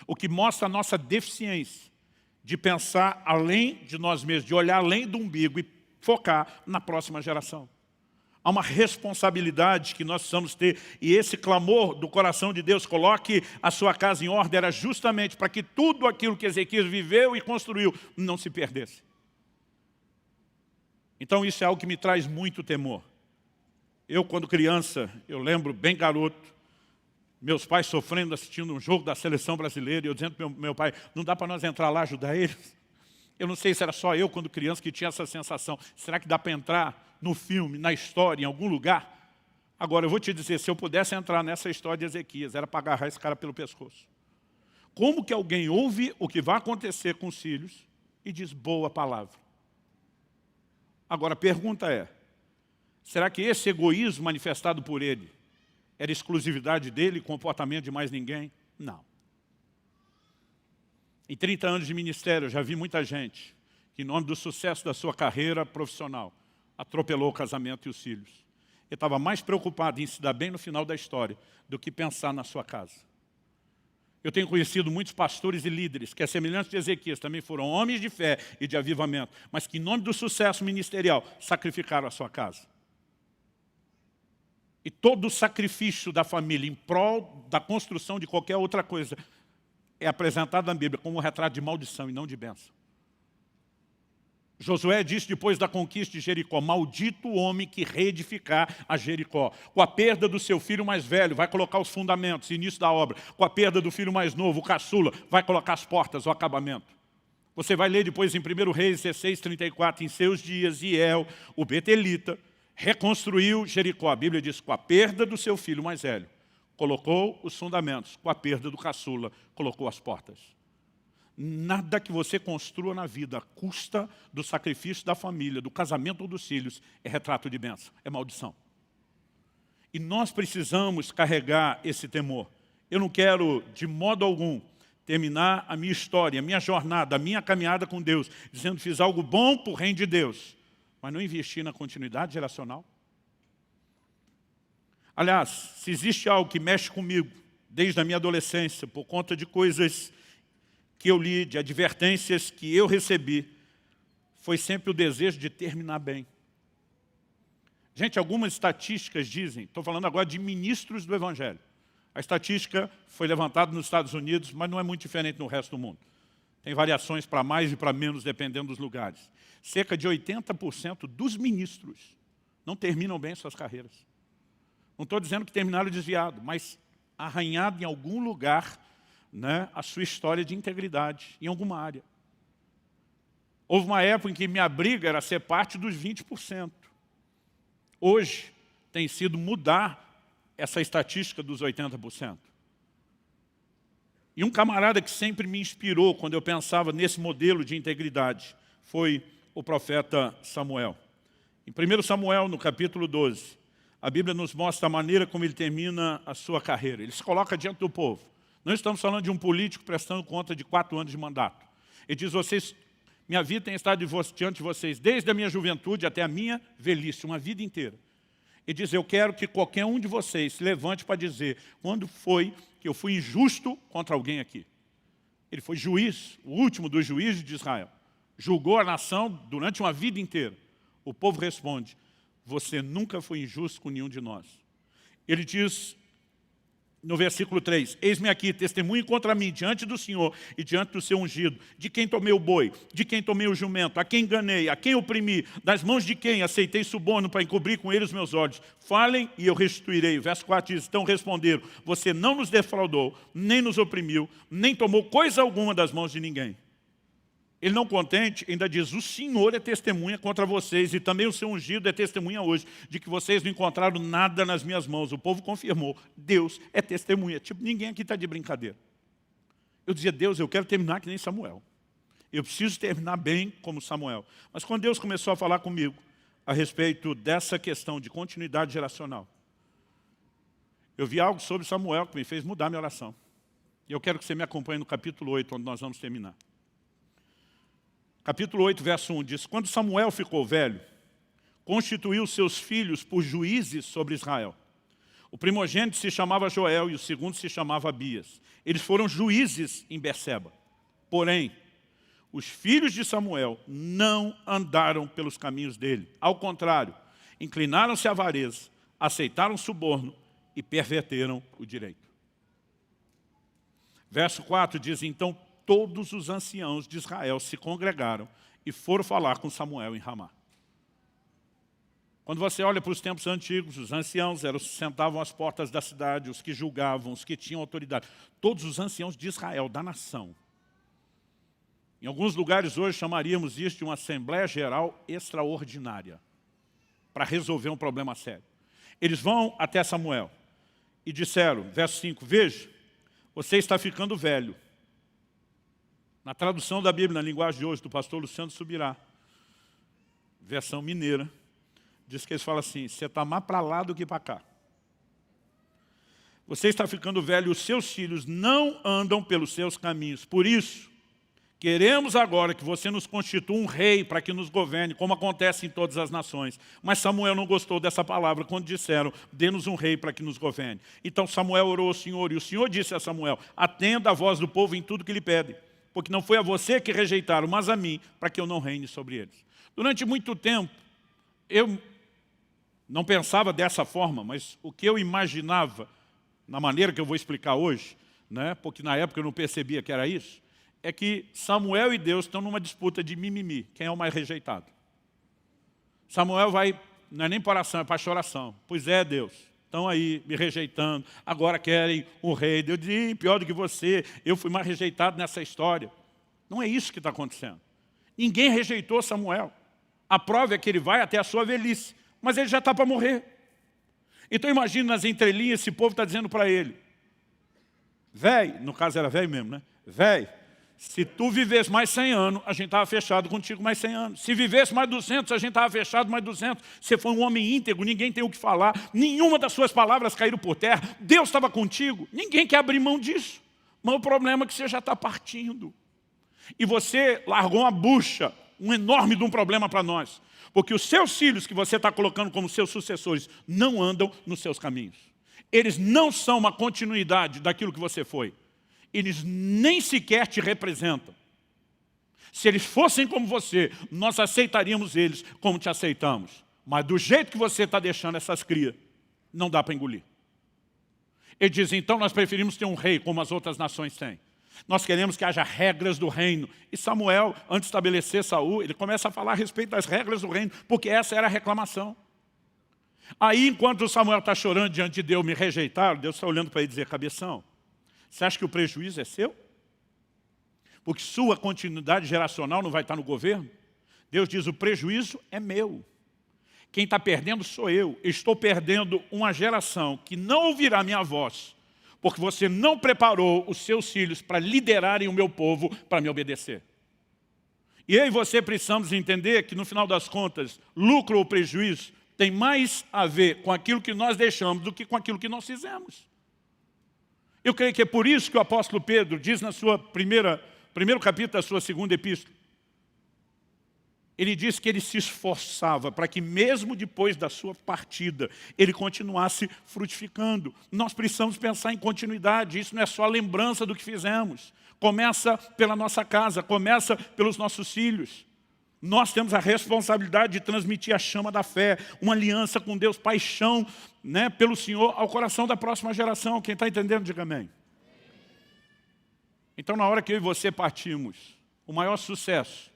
O que mostra a nossa deficiência de pensar além de nós mesmos, de olhar além do umbigo e focar na próxima geração. Há uma responsabilidade que nós precisamos ter, e esse clamor do coração de Deus, coloque a sua casa em ordem, era justamente para que tudo aquilo que Ezequias viveu e construiu não se perdesse. Então isso é algo que me traz muito temor. Eu, quando criança, eu lembro bem garoto, meus pais sofrendo, assistindo um jogo da seleção brasileira, e eu dizendo para meu pai, não dá para nós entrar lá ajudar eles? Eu não sei se era só eu, quando criança, que tinha essa sensação. Será que dá para entrar no filme, na história, em algum lugar? Agora, eu vou te dizer, se eu pudesse entrar nessa história de Ezequias, era para agarrar esse cara pelo pescoço. Como que alguém ouve o que vai acontecer com os filhos e diz boa palavra? Agora, a pergunta é, será que esse egoísmo manifestado por ele era exclusividade dele, comportamento de mais ninguém? Não. Em 30 anos de ministério, eu já vi muita gente que, em nome do sucesso da sua carreira profissional, atropelou o casamento e os filhos. Ele estava mais preocupado em se dar bem no final da história do que pensar na sua casa. Eu tenho conhecido muitos pastores e líderes que, a semelhança de Ezequias, também foram homens de fé e de avivamento, mas que, em nome do sucesso ministerial, sacrificaram a sua casa. E todo o sacrifício da família em prol da construção de qualquer outra coisa é apresentado na Bíblia como um retrato de maldição e não de bênção. Josué disse depois da conquista de Jericó, maldito o homem que reedificar a Jericó. Com a perda do seu filho mais velho, vai colocar os fundamentos, início da obra. Com a perda do filho mais novo, o caçula, vai colocar as portas, o acabamento. Você vai ler depois em 1 Reis 16, 34, em seus dias, Iel, o betelita, reconstruiu Jericó. A Bíblia diz, com a perda do seu filho mais velho, colocou os fundamentos. Com a perda do caçula, colocou as portas. Nada que você construa na vida, à custa do sacrifício da família, do casamento ou dos filhos, é retrato de bênção, é maldição. E nós precisamos carregar esse temor. Eu não quero, de modo algum, terminar a minha história, a minha jornada, a minha caminhada com Deus, dizendo que fiz algo bom para o reino de Deus, mas não investir na continuidade geracional. Aliás, se existe algo que mexe comigo, desde a minha adolescência, por conta de coisas que eu li, de advertências que eu recebi, foi sempre o desejo de terminar bem. Gente, algumas estatísticas dizem, estou falando agora de ministros do Evangelho. A estatística foi levantada nos Estados Unidos, mas não é muito diferente no resto do mundo. Tem variações para mais e para menos, dependendo dos lugares. Cerca de 80% dos ministros não terminam bem suas carreiras. Não estou dizendo que terminaram desviado, mas arranhado em algum lugar, né, a sua história de integridade, em alguma área. Houve uma época em que minha briga era ser parte dos 20%. Hoje tem sido mudar essa estatística dos 80%. E um camarada que sempre me inspirou quando eu pensava nesse modelo de integridade foi o profeta Samuel. Em 1 Samuel, no capítulo 12, a Bíblia nos mostra a maneira como ele termina a sua carreira. Ele se coloca diante do povo. Não estamos falando de um político prestando conta de 4 anos de mandato. Ele diz, minha vida tem estado diante de vocês desde a minha juventude até a minha velhice, uma vida inteira. Ele diz, eu quero que qualquer um de vocês se levante para dizer quando foi que eu fui injusto contra alguém aqui. Ele foi juiz, o último dos juízes de Israel. Julgou a nação durante uma vida inteira. O povo responde, você nunca foi injusto com nenhum de nós. Ele diz, no versículo 3, eis-me aqui, testemunhe contra mim, diante do Senhor e diante do seu ungido, de quem tomei o boi, de quem tomei o jumento, a quem enganei, a quem oprimi, das mãos de quem aceitei suborno para encobrir com ele os meus olhos. Falem e eu restituirei. Verso 4 diz, então responderam, você não nos defraudou, nem nos oprimiu, nem tomou coisa alguma das mãos de ninguém. Ele não contente, ainda diz, o Senhor é testemunha contra vocês e também o seu ungido é testemunha hoje de que vocês não encontraram nada nas minhas mãos. O povo confirmou, Deus é testemunha. Tipo, ninguém aqui está de brincadeira. Eu dizia, Deus, eu quero terminar que nem Samuel. Eu preciso terminar bem como Samuel. Mas quando Deus começou a falar comigo a respeito dessa questão de continuidade geracional, eu vi algo sobre Samuel que me fez mudar minha oração. E eu quero que você me acompanhe no capítulo 8, onde nós vamos terminar. Capítulo 8, verso 1 diz, quando Samuel ficou velho, constituiu seus filhos por juízes sobre Israel. O primogênito se chamava Joel e o segundo se chamava Abias. Eles foram juízes em Berseba. Porém, os filhos de Samuel não andaram pelos caminhos dele. Ao contrário, inclinaram-se à avareza, aceitaram suborno e perverteram o direito. Verso 4 diz, então, todos os anciãos de Israel se congregaram e foram falar com Samuel em Ramá. Quando você olha para os tempos antigos, os anciãos sentavam às portas da cidade, os que julgavam, os que tinham autoridade. Todos os anciãos de Israel, da nação. Em alguns lugares hoje chamaríamos isso de uma Assembleia Geral Extraordinária, para resolver um problema sério. Eles vão até Samuel e disseram, verso 5, veja, você está ficando velho. Na tradução da Bíblia, na linguagem de hoje, do pastor Luciano Subirá, versão mineira, diz que eles falam assim, você está mais para lá do que para cá. Você está ficando velho e os seus filhos não andam pelos seus caminhos. Por isso, queremos agora que você nos constitua um rei para que nos governe, como acontece em todas as nações. Mas Samuel não gostou dessa palavra quando disseram, dê-nos um rei para que nos governe. Então Samuel orou ao Senhor, e o Senhor disse a Samuel, atenda a voz do povo em tudo que lhe pede, porque não foi a você que rejeitaram, mas a mim, para que eu não reine sobre eles. Durante muito tempo, eu não pensava dessa forma, mas o que eu imaginava, na maneira que eu vou explicar hoje, né, porque na época eu não percebia que era isso, é que Samuel e Deus estão numa disputa de mimimi, quem é o mais rejeitado. Samuel vai, não é nem para oração, é para choração. Pois é, Deus, estão aí me rejeitando, agora querem um rei. Deus diz, pior do que você, eu fui mais rejeitado nessa história. Não é isso que está acontecendo. Ninguém rejeitou Samuel. A prova é que ele vai até a sua velhice, mas ele já está para morrer. Então imagina nas entrelinhas, esse povo está dizendo para ele, véi, no caso era velho mesmo, né? Véi, se tu vivesse mais 100 anos, a gente estava fechado contigo mais 100 anos. Se vivesse mais 200, a gente estava fechado mais 200. Você foi um homem íntegro, ninguém tem o que falar. Nenhuma das suas palavras caíram por terra. Deus estava contigo. Ninguém quer abrir mão disso. Mas o problema é que você já está partindo. E você largou uma bucha, um enorme de um problema para nós. Porque os seus filhos que você está colocando como seus sucessores não andam nos seus caminhos. Eles não são uma continuidade daquilo que você foi. Eles nem sequer te representam. Se eles fossem como você, nós aceitaríamos eles como te aceitamos. Mas do jeito que você está deixando essas crias, não dá para engolir. Ele diz, então nós preferimos ter um rei como as outras nações têm. Nós queremos que haja regras do reino. E Samuel, antes de estabelecer Saul, ele começa a falar a respeito das regras do reino, porque essa era a reclamação. Aí, enquanto Samuel está chorando diante de Deus, me rejeitaram, Deus está olhando para ele e dizer, cabeção, você acha que o prejuízo é seu? Porque sua continuidade geracional não vai estar no governo? Deus diz, o prejuízo é meu. Quem está perdendo sou eu. Estou perdendo uma geração que não ouvirá minha voz, porque você não preparou os seus filhos para liderarem o meu povo para me obedecer. E eu e você precisamos entender que, no final das contas, lucro ou prejuízo tem mais a ver com aquilo que nós deixamos do que com aquilo que nós fizemos. Eu creio que é por isso que o apóstolo Pedro diz na sua primeiro capítulo da sua segunda epístola, ele diz que ele se esforçava para que mesmo depois da sua partida, ele continuasse frutificando. Nós precisamos pensar em continuidade, isso não é só lembrança do que fizemos. Começa pela nossa casa, começa pelos nossos filhos. Nós temos a responsabilidade de transmitir a chama da fé, uma aliança com Deus, paixão, né, pelo Senhor ao coração da próxima geração. Quem está entendendo, diga amém. Então, na hora que eu e você partimos, o maior sucesso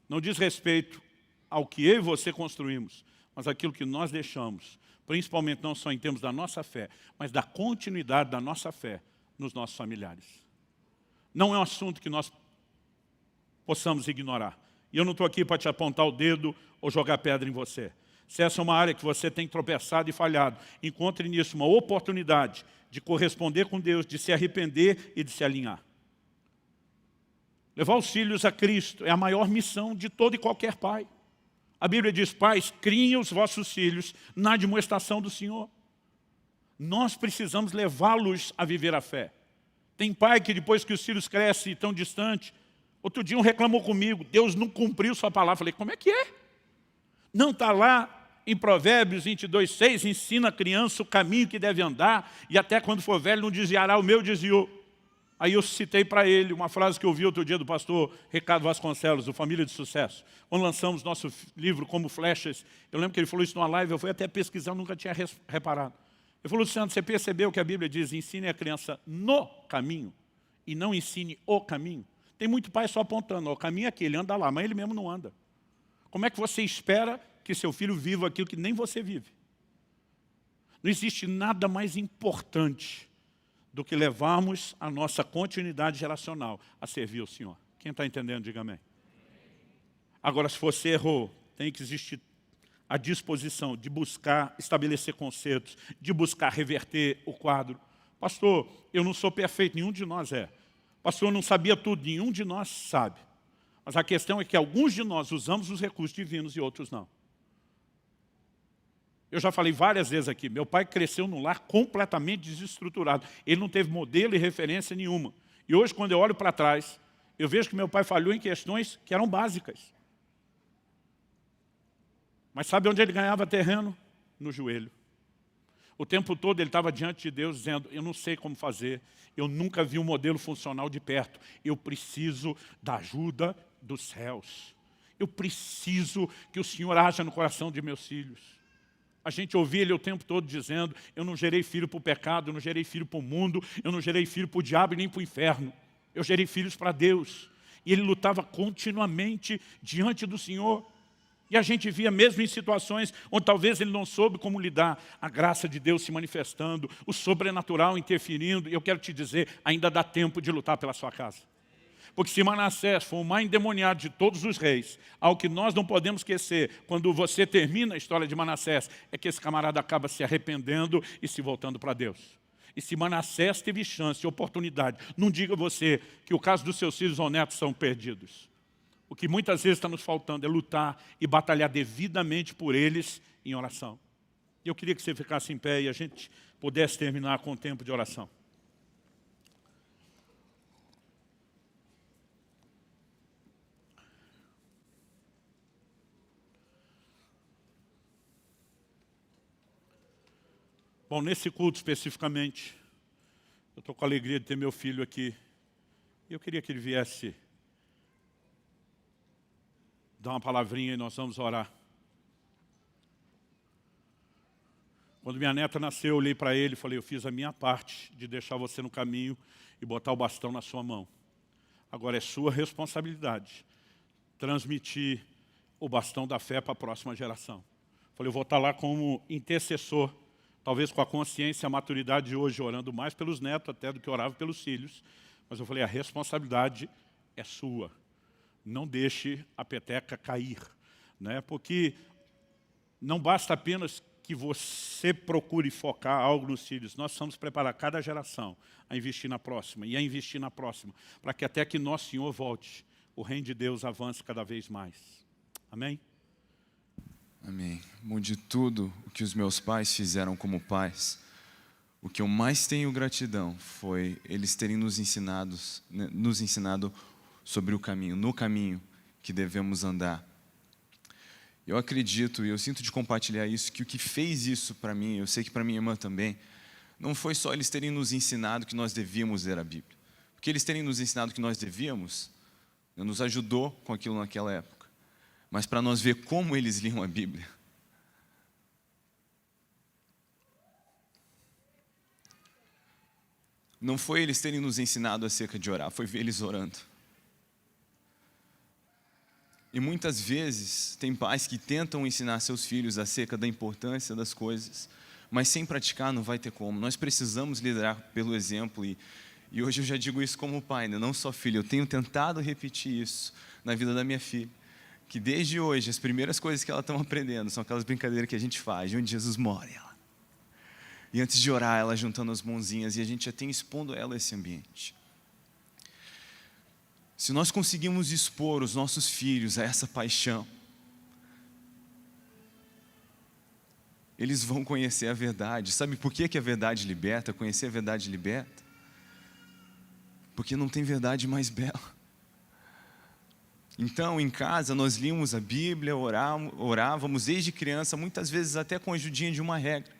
não diz respeito ao que eu e você construímos, mas aquilo que nós deixamos, principalmente não só em termos da nossa fé, mas da continuidade da nossa fé nos nossos familiares. Não é um assunto que nós possamos ignorar. E eu não estou aqui para te apontar o dedo ou jogar pedra em você. Se essa é uma área que você tem tropeçado e falhado, encontre nisso uma oportunidade de corresponder com Deus, de se arrepender e de se alinhar. Levar os filhos a Cristo é a maior missão de todo e qualquer pai. A Bíblia diz, pais, criem os vossos filhos na admoestação do Senhor. Nós precisamos levá-los a viver a fé. Tem pai que depois que os filhos crescem e estão distantes, outro dia um reclamou comigo, Deus não cumpriu sua palavra. Falei, como é que é? Não está lá em Provérbios 22:6, ensina a criança o caminho que deve andar, e até quando for velho não desviará, o meu desviou. Aí eu citei para ele uma frase que eu ouvi outro dia do pastor Ricardo Vasconcelos, do Família de Sucesso. Quando lançamos nosso livro Como Flechas, eu lembro que ele falou isso numa live, eu fui até pesquisar, eu nunca tinha reparado. Ele falou, Luciano, você percebeu que a Bíblia diz, ensine a criança no caminho, e não ensine o caminho? Tem muito pai só apontando, o caminho é aquele, ele anda lá, mas ele mesmo não anda. Como é que você espera que seu filho viva aquilo que nem você vive? Não existe nada mais importante do que levarmos a nossa continuidade geracional a servir ao Senhor. Quem está entendendo, diga amém. Agora, se você errou, tem que existir a disposição de buscar estabelecer consertos, de buscar reverter o quadro. Pastor, eu não sou perfeito, nenhum de nós é. Pastor, eu não sabia tudo, nenhum de nós sabe. Mas a questão é que alguns de nós usamos os recursos divinos e outros não. Eu já falei várias vezes aqui, meu pai cresceu num lar completamente desestruturado. Ele não teve modelo e referência nenhuma. E hoje, quando eu olho para trás, eu vejo que meu pai falhou em questões que eram básicas. Mas sabe onde ele ganhava terreno? No joelho. O tempo todo ele estava diante de Deus dizendo, eu não sei como fazer, eu nunca vi um modelo funcional de perto, eu preciso da ajuda dos céus. Eu preciso que o Senhor haja no coração de meus filhos. A gente ouvia ele o tempo todo dizendo, eu não gerei filho para o pecado, eu não gerei filho para o mundo, eu não gerei filho para o diabo e nem para o inferno. Eu gerei filhos para Deus. E ele lutava continuamente diante do Senhor. E a gente via mesmo em situações onde talvez ele não soube como lidar, a graça de Deus se manifestando, o sobrenatural interferindo. E eu quero te dizer, ainda dá tempo de lutar pela sua casa. Porque se Manassés foi o mais endemoniado de todos os reis, algo que nós não podemos esquecer, quando você termina a história de Manassés, é que esse camarada acaba se arrependendo e se voltando para Deus. E se Manassés teve chance e oportunidade, não diga você que o caso dos seus filhos ou netos são perdidos. O que muitas vezes está nos faltando é lutar e batalhar devidamente por eles em oração. E eu queria que você ficasse em pé e a gente pudesse terminar com o tempo de oração. Bom, nesse culto especificamente, eu estou com a alegria de ter meu filho aqui. E eu queria que ele viesse dar uma palavrinha e nós vamos orar. Quando minha neta nasceu, eu olhei para ele e falei, eu fiz a minha parte de deixar você no caminho e botar o bastão na sua mão. Agora é sua responsabilidade transmitir o bastão da fé para a próxima geração. Falei, eu vou estar lá como intercessor, talvez com a consciência e a maturidade de hoje, orando mais pelos netos até do que orava pelos filhos. Mas eu falei, a responsabilidade é sua. Não deixe a peteca cair. Né? Porque não basta apenas que você procure focar algo nos filhos. Nós precisamos preparar cada geração a investir na próxima e a investir na próxima, para que até que nosso Senhor volte, o reino de Deus avance cada vez mais. Amém? Amém. Bom, de tudo o que os meus pais fizeram como pais, o que eu mais tenho gratidão foi eles terem nos ensinado sobre o caminho, no caminho que devemos andar. Eu acredito e eu sinto de compartilhar isso, que o que fez isso para mim, eu sei que para minha irmã também, não foi só eles terem nos ensinado que nós devíamos ler a Bíblia. Porque eles terem nos ensinado que nós devíamos, nos ajudou com aquilo naquela época. Mas para nós ver como eles liam a Bíblia. Não foi eles terem nos ensinado acerca de orar, foi ver eles orando. E muitas vezes tem pais que tentam ensinar seus filhos acerca da importância das coisas, mas sem praticar não vai ter como. Nós precisamos liderar pelo exemplo e hoje eu já digo isso como pai, né? Não só filho, eu tenho tentado repetir isso na vida da minha filha. Que desde hoje, as primeiras coisas que ela está aprendendo são aquelas brincadeiras que a gente faz, de onde Jesus mora. E antes de orar, ela juntando as mãozinhas, e a gente já tem expondo ela a esse ambiente. Se nós conseguimos expor os nossos filhos a essa paixão, eles vão conhecer a verdade. Sabe por que a verdade liberta? Conhecer a verdade liberta? Porque não tem verdade mais bela. Então, em casa, nós líamos a Bíblia, orávamos desde criança, muitas vezes até com a ajudinha de uma regra.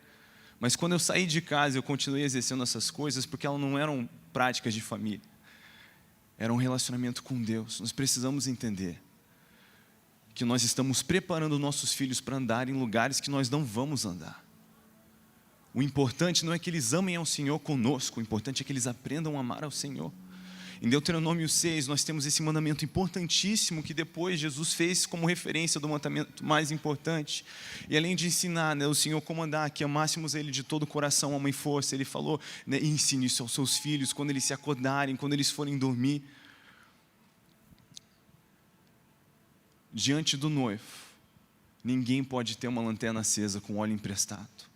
Mas quando eu saí de casa, eu continuei exercendo essas coisas porque elas não eram práticas de família. Era um relacionamento com Deus. Nós precisamos entender que nós estamos preparando nossos filhos para andar em lugares que nós não vamos andar. O importante não é que eles amem ao Senhor conosco, o importante é que eles aprendam a amar ao Senhor. Em Deuteronômio 6, nós temos esse mandamento importantíssimo que depois Jesus fez como referência do mandamento mais importante. E além de ensinar, né, o Senhor como andar, que amássemos Ele de todo o coração, alma e força, Ele falou, né, ensine isso aos seus filhos, quando eles se acordarem, quando eles forem dormir. Diante do noivo, ninguém pode ter uma lanterna acesa com óleo emprestado.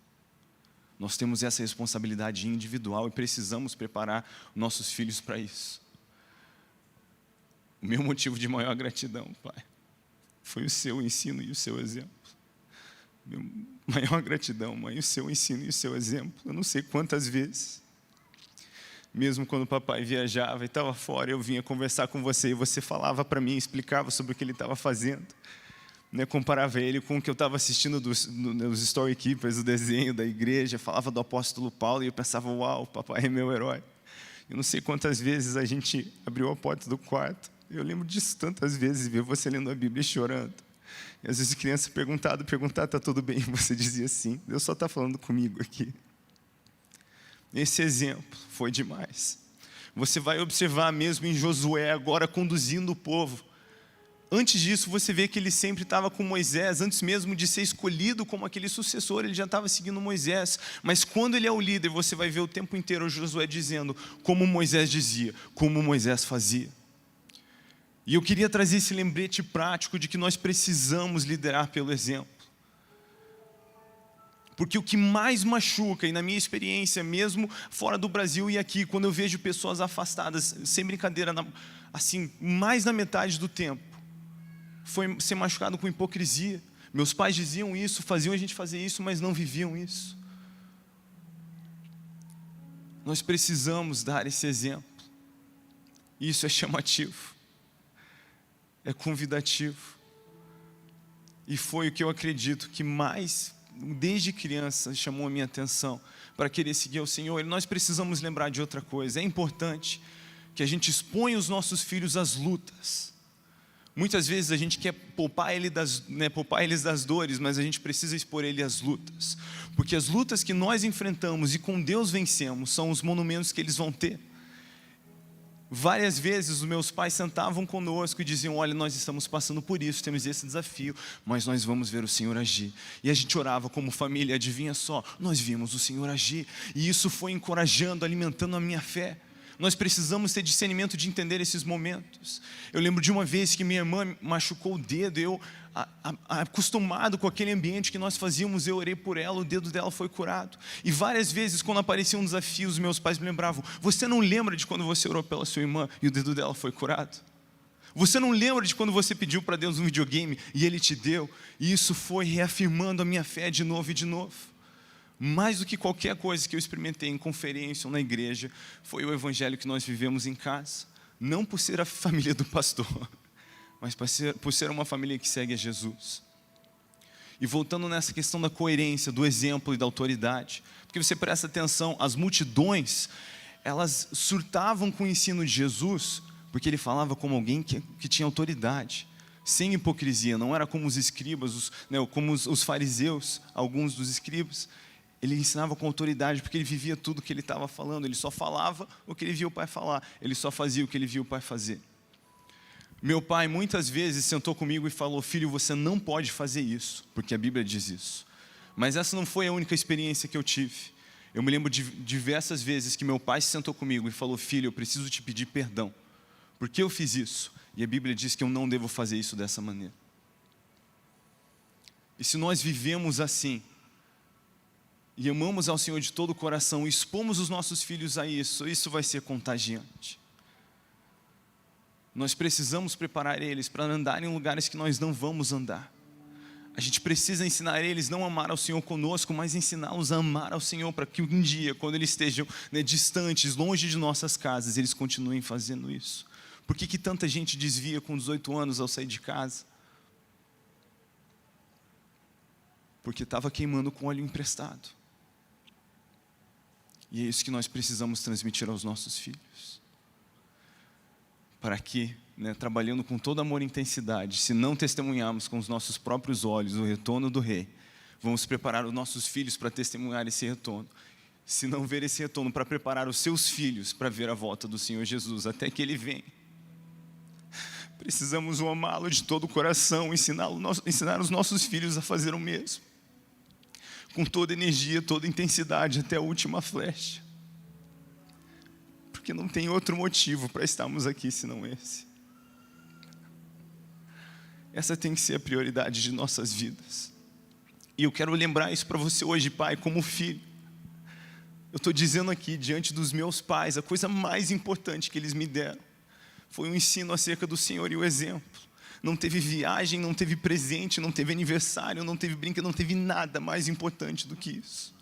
Nós temos essa responsabilidade individual e precisamos preparar nossos filhos para isso. O meu motivo de maior gratidão, Pai, foi o seu ensino e o seu exemplo. Meu maior gratidão, Mãe, o seu ensino e o seu exemplo. Eu não sei quantas vezes, mesmo quando o papai viajava e estava fora, eu vinha conversar com você e você falava para mim, explicava sobre o que ele estava fazendo. Comparava ele com o que eu estava assistindo nos Storykeepers, o desenho da igreja, falava do apóstolo Paulo e eu pensava, uau, papai é meu herói. Eu não sei quantas vezes a gente abriu a porta do quarto, eu lembro disso tantas vezes, ver você lendo a Bíblia e chorando. E às vezes criança perguntar, está tudo bem? E você dizia sim, Deus só está falando comigo aqui. Esse exemplo foi demais. Você vai observar mesmo em Josué, agora conduzindo o povo. Antes disso, você vê que ele sempre estava com Moisés, antes mesmo de ser escolhido como aquele sucessor, ele já estava seguindo Moisés. Mas quando ele é o líder, você vai ver o tempo inteiro Josué dizendo como Moisés dizia, como Moisés fazia. E eu queria trazer esse lembrete prático de que nós precisamos liderar pelo exemplo. Porque o que mais machuca, e na minha experiência, mesmo fora do Brasil e aqui, quando eu vejo pessoas afastadas, sem brincadeira, assim, mais da metade do tempo, foi ser machucado com hipocrisia. Meus pais diziam isso, faziam a gente fazer isso, mas não viviam isso. Nós precisamos dar esse exemplo. Isso é chamativo, é convidativo. E foi o que eu acredito que mais, desde criança, chamou a minha atenção para querer seguir ao Senhor. E nós precisamos lembrar de outra coisa. É importante que a gente exponha os nossos filhos às lutas. Muitas vezes a gente quer poupar eles das dores, mas a gente precisa expor ele às lutas. Porque as lutas que nós enfrentamos e com Deus vencemos são os monumentos que eles vão ter. Várias vezes os meus pais sentavam conosco e diziam, olha, nós estamos passando por isso, temos esse desafio, mas nós vamos ver o Senhor agir. E a gente orava como família, adivinha só, nós vimos o Senhor agir. E isso foi encorajando, alimentando a minha fé. Nós precisamos ter discernimento de entender esses momentos. Eu lembro de uma vez que minha irmã machucou o dedo, eu, acostumado com aquele ambiente que nós fazíamos, eu orei por ela, o dedo dela foi curado. E várias vezes, quando apareciam desafios, meus pais me lembravam, você não lembra de quando você orou pela sua irmã e o dedo dela foi curado? Você não lembra de quando você pediu para Deus um videogame e Ele te deu? E isso foi reafirmando a minha fé de novo e de novo. Mais do que qualquer coisa que eu experimentei em conferência ou na igreja, foi o evangelho que nós vivemos em casa. Não por ser a família do pastor, mas por ser uma família que segue a Jesus. E voltando nessa questão da coerência, do exemplo e da autoridade, porque você presta atenção, as multidões, elas surtavam com o ensino de Jesus, porque ele falava como alguém que tinha autoridade, sem hipocrisia, não era como os escribas, como os fariseus, alguns dos escribas. Ele ensinava com autoridade, porque ele vivia tudo o que ele estava falando. Ele só falava o que ele via o pai falar. Ele só fazia o que ele via o pai fazer. Meu pai muitas vezes sentou comigo e falou, filho, você não pode fazer isso, porque a Bíblia diz isso. Mas essa não foi a única experiência que eu tive. Eu me lembro de diversas vezes que meu pai se sentou comigo e falou, filho, eu preciso te pedir perdão, porque eu fiz isso. E a Bíblia diz que eu não devo fazer isso dessa maneira. E se nós vivemos assim, e amamos ao Senhor de todo o coração, e expomos os nossos filhos a isso, isso vai ser contagiante. Nós precisamos preparar eles para andar em lugares que nós não vamos andar. A gente precisa ensinar eles não a amar ao Senhor conosco, mas ensiná-los a amar ao Senhor, para que um dia, quando eles estejam distantes, longe de nossas casas, eles continuem fazendo isso. Por que tanta gente desvia com 18 anos ao sair de casa? Porque estava queimando com óleo emprestado. E é isso que nós precisamos transmitir aos nossos filhos. Para que, trabalhando com todo amor e intensidade, se não testemunharmos com os nossos próprios olhos o retorno do Rei, vamos preparar os nossos filhos para testemunhar esse retorno. Se não ver esse retorno, para preparar os seus filhos para ver a volta do Senhor Jesus, até que Ele venha. Precisamos amá-lo de todo o coração, ensinar os nossos filhos a fazer o mesmo. Com toda energia, toda intensidade, até a última flecha. Porque não tem outro motivo para estarmos aqui senão esse. Essa tem que ser a prioridade de nossas vidas. E eu quero lembrar isso para você hoje, pai, como filho. Eu estou dizendo aqui, diante dos meus pais, a coisa mais importante que eles me deram Foi um ensino acerca do Senhor e o exemplo. Não teve viagem, não teve presente, não teve aniversário, não teve brinquedo, não teve nada mais importante do que isso.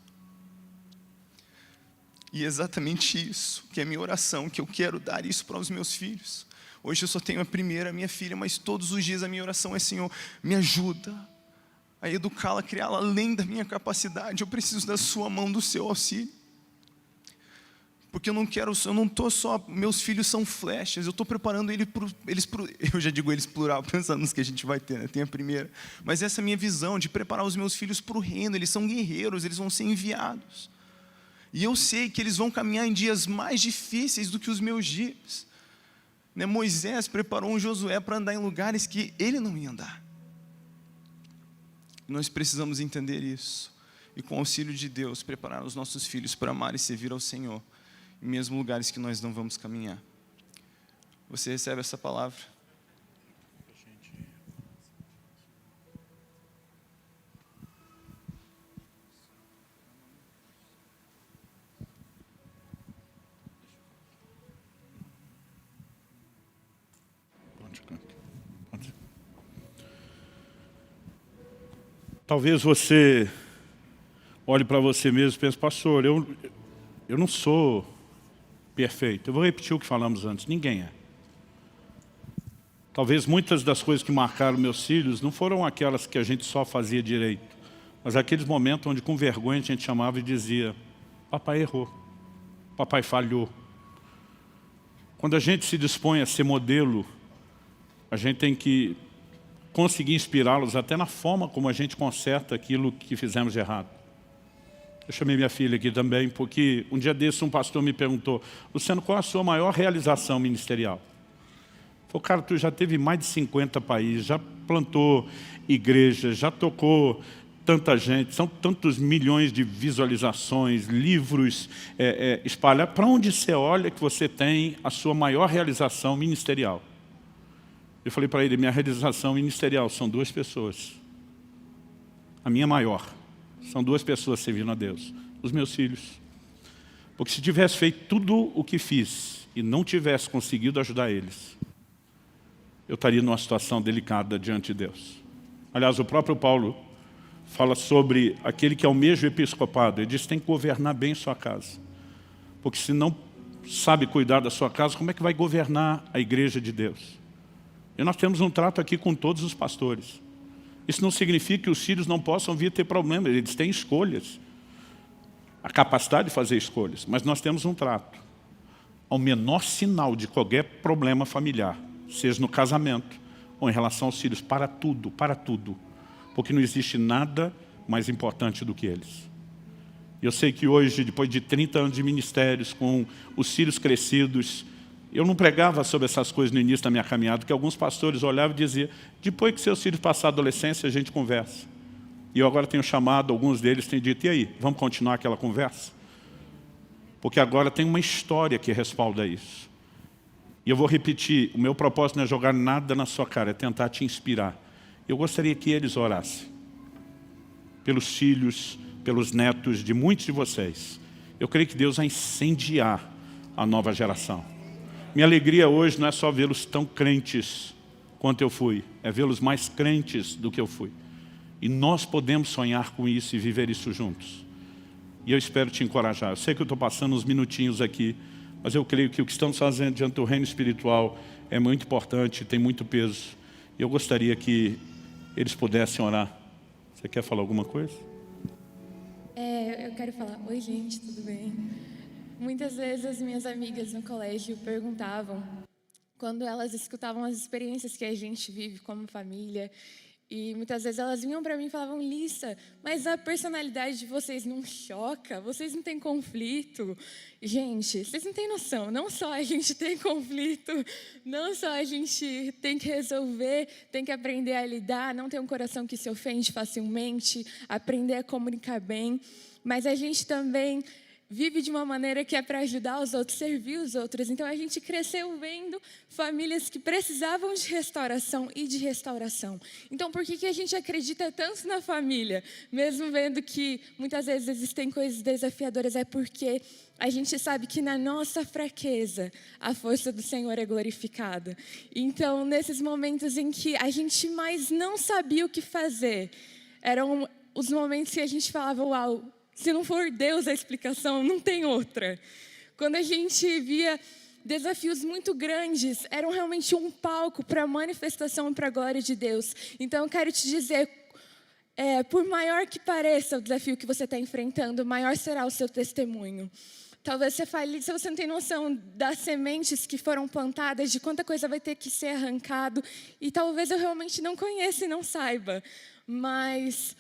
E é exatamente isso que é a minha oração, que eu quero dar isso para os meus filhos. Hoje eu só tenho a primeira, a minha filha, mas todos os dias a minha oração é: Senhor, me ajuda a educá-la, a criá-la além da minha capacidade. Eu preciso da sua mão, do seu auxílio. Porque eu não estou só, meus filhos são flechas, eu estou preparando eles, eu já digo eles plural, pensando nos que a gente vai ter, né? Tem a primeira. Mas essa é a minha visão, de preparar os meus filhos para o reino. Eles são guerreiros, eles vão ser enviados. E eu sei que eles vão caminhar em dias mais difíceis do que os meus dias. Né? Moisés preparou um Josué para andar em lugares que ele não ia andar. Nós precisamos entender isso. E com o auxílio de Deus, preparar os nossos filhos para amar e servir ao Senhor, em mesmo lugares que nós não vamos caminhar. Você recebe essa palavra? Talvez você olhe para você mesmo e pense: pastor, eu não sou perfeito. Eu vou repetir o que falamos antes: ninguém é. Talvez muitas das coisas que marcaram meus filhos não foram aquelas que a gente só fazia direito, mas aqueles momentos onde com vergonha a gente chamava e dizia: papai errou, papai falhou. Quando a gente se dispõe a ser modelo, a gente tem que conseguir inspirá-los até na forma como a gente conserta aquilo que fizemos de errado. Eu chamei minha filha aqui também, porque um dia desse um pastor me perguntou: Luciano, qual a sua maior realização ministerial? Eu falei: cara, tu já teve mais de 50 países, já plantou igrejas, já tocou tanta gente, são tantos milhões de visualizações, livros espalhados. Para onde você olha que você tem a sua maior realização ministerial? Eu falei para ele: minha realização ministerial são 2 pessoas. A minha maior são 2 pessoas servindo a Deus, os meus filhos. Porque se tivesse feito tudo o que fiz e não tivesse conseguido ajudar eles, eu estaria numa situação delicada diante de Deus. Aliás, o próprio Paulo fala sobre aquele que almeja o episcopado. Ele diz: tem que governar bem sua casa. Porque se não sabe cuidar da sua casa, como é que vai governar a igreja de Deus? E nós temos um trato aqui com todos os pastores. Isso não significa que os filhos não possam vir a ter problemas. Eles têm escolhas, a capacidade de fazer escolhas. Mas nós temos um trato. Ao menor sinal de qualquer problema familiar, seja no casamento ou em relação aos filhos, para tudo. Porque não existe nada mais importante do que eles. E eu sei que hoje, depois de 30 anos de ministérios, com os filhos crescidos, eu não pregava sobre essas coisas no início da minha caminhada, porque alguns pastores olhavam e diziam: depois que seus filhos passarem a adolescência, a gente conversa. E eu agora tenho chamado, alguns deles têm dito: e aí, vamos continuar aquela conversa? Porque agora tem uma história que respalda isso. E eu vou repetir: o meu propósito não é jogar nada na sua cara, é tentar te inspirar. Eu gostaria que eles orassem pelos filhos, pelos netos de muitos de vocês. Eu creio que Deus vai incendiar a nova geração. Minha alegria hoje não é só vê-los tão crentes quanto eu fui, é vê-los mais crentes do que eu fui. E nós podemos sonhar com isso e viver isso juntos. E eu espero te encorajar. Eu sei que eu estou passando uns minutinhos aqui, mas eu creio que o que estamos fazendo diante do reino espiritual é muito importante, tem muito peso. E eu gostaria que eles pudessem orar. Você quer falar alguma coisa? Eu quero falar: oi gente, tudo bem? Muitas vezes as minhas amigas no colégio perguntavam, quando elas escutavam as experiências que a gente vive como família, e muitas vezes elas vinham para mim e falavam: Lissa, mas a personalidade de vocês não choca? Vocês não têm conflito? Gente, vocês não têm noção, não só a gente tem conflito, não só a gente tem que resolver, tem que aprender a lidar, não ter um coração que se ofende facilmente, aprender a comunicar bem, mas a gente também vive de uma maneira que é para ajudar os outros, servir os outros. Então a gente cresceu vendo famílias que precisavam de restauração e de restauração. Então por que a gente acredita tanto na família? Mesmo vendo que muitas vezes existem coisas desafiadoras, é porque a gente sabe que na nossa fraqueza a força do Senhor é glorificada. Então nesses momentos em que a gente mais não sabia o que fazer, eram os momentos que a gente falava, uau, se não for Deus a explicação, não tem outra. Quando a gente via desafios muito grandes, eram realmente um palco para a manifestação e para a glória de Deus. Então, eu quero te dizer, por maior que pareça o desafio que você está enfrentando, maior será o seu testemunho. Talvez você fale, se você não tem noção das sementes que foram plantadas, de quanta coisa vai ter que ser arrancado, e talvez eu realmente não conheça e não saiba, mas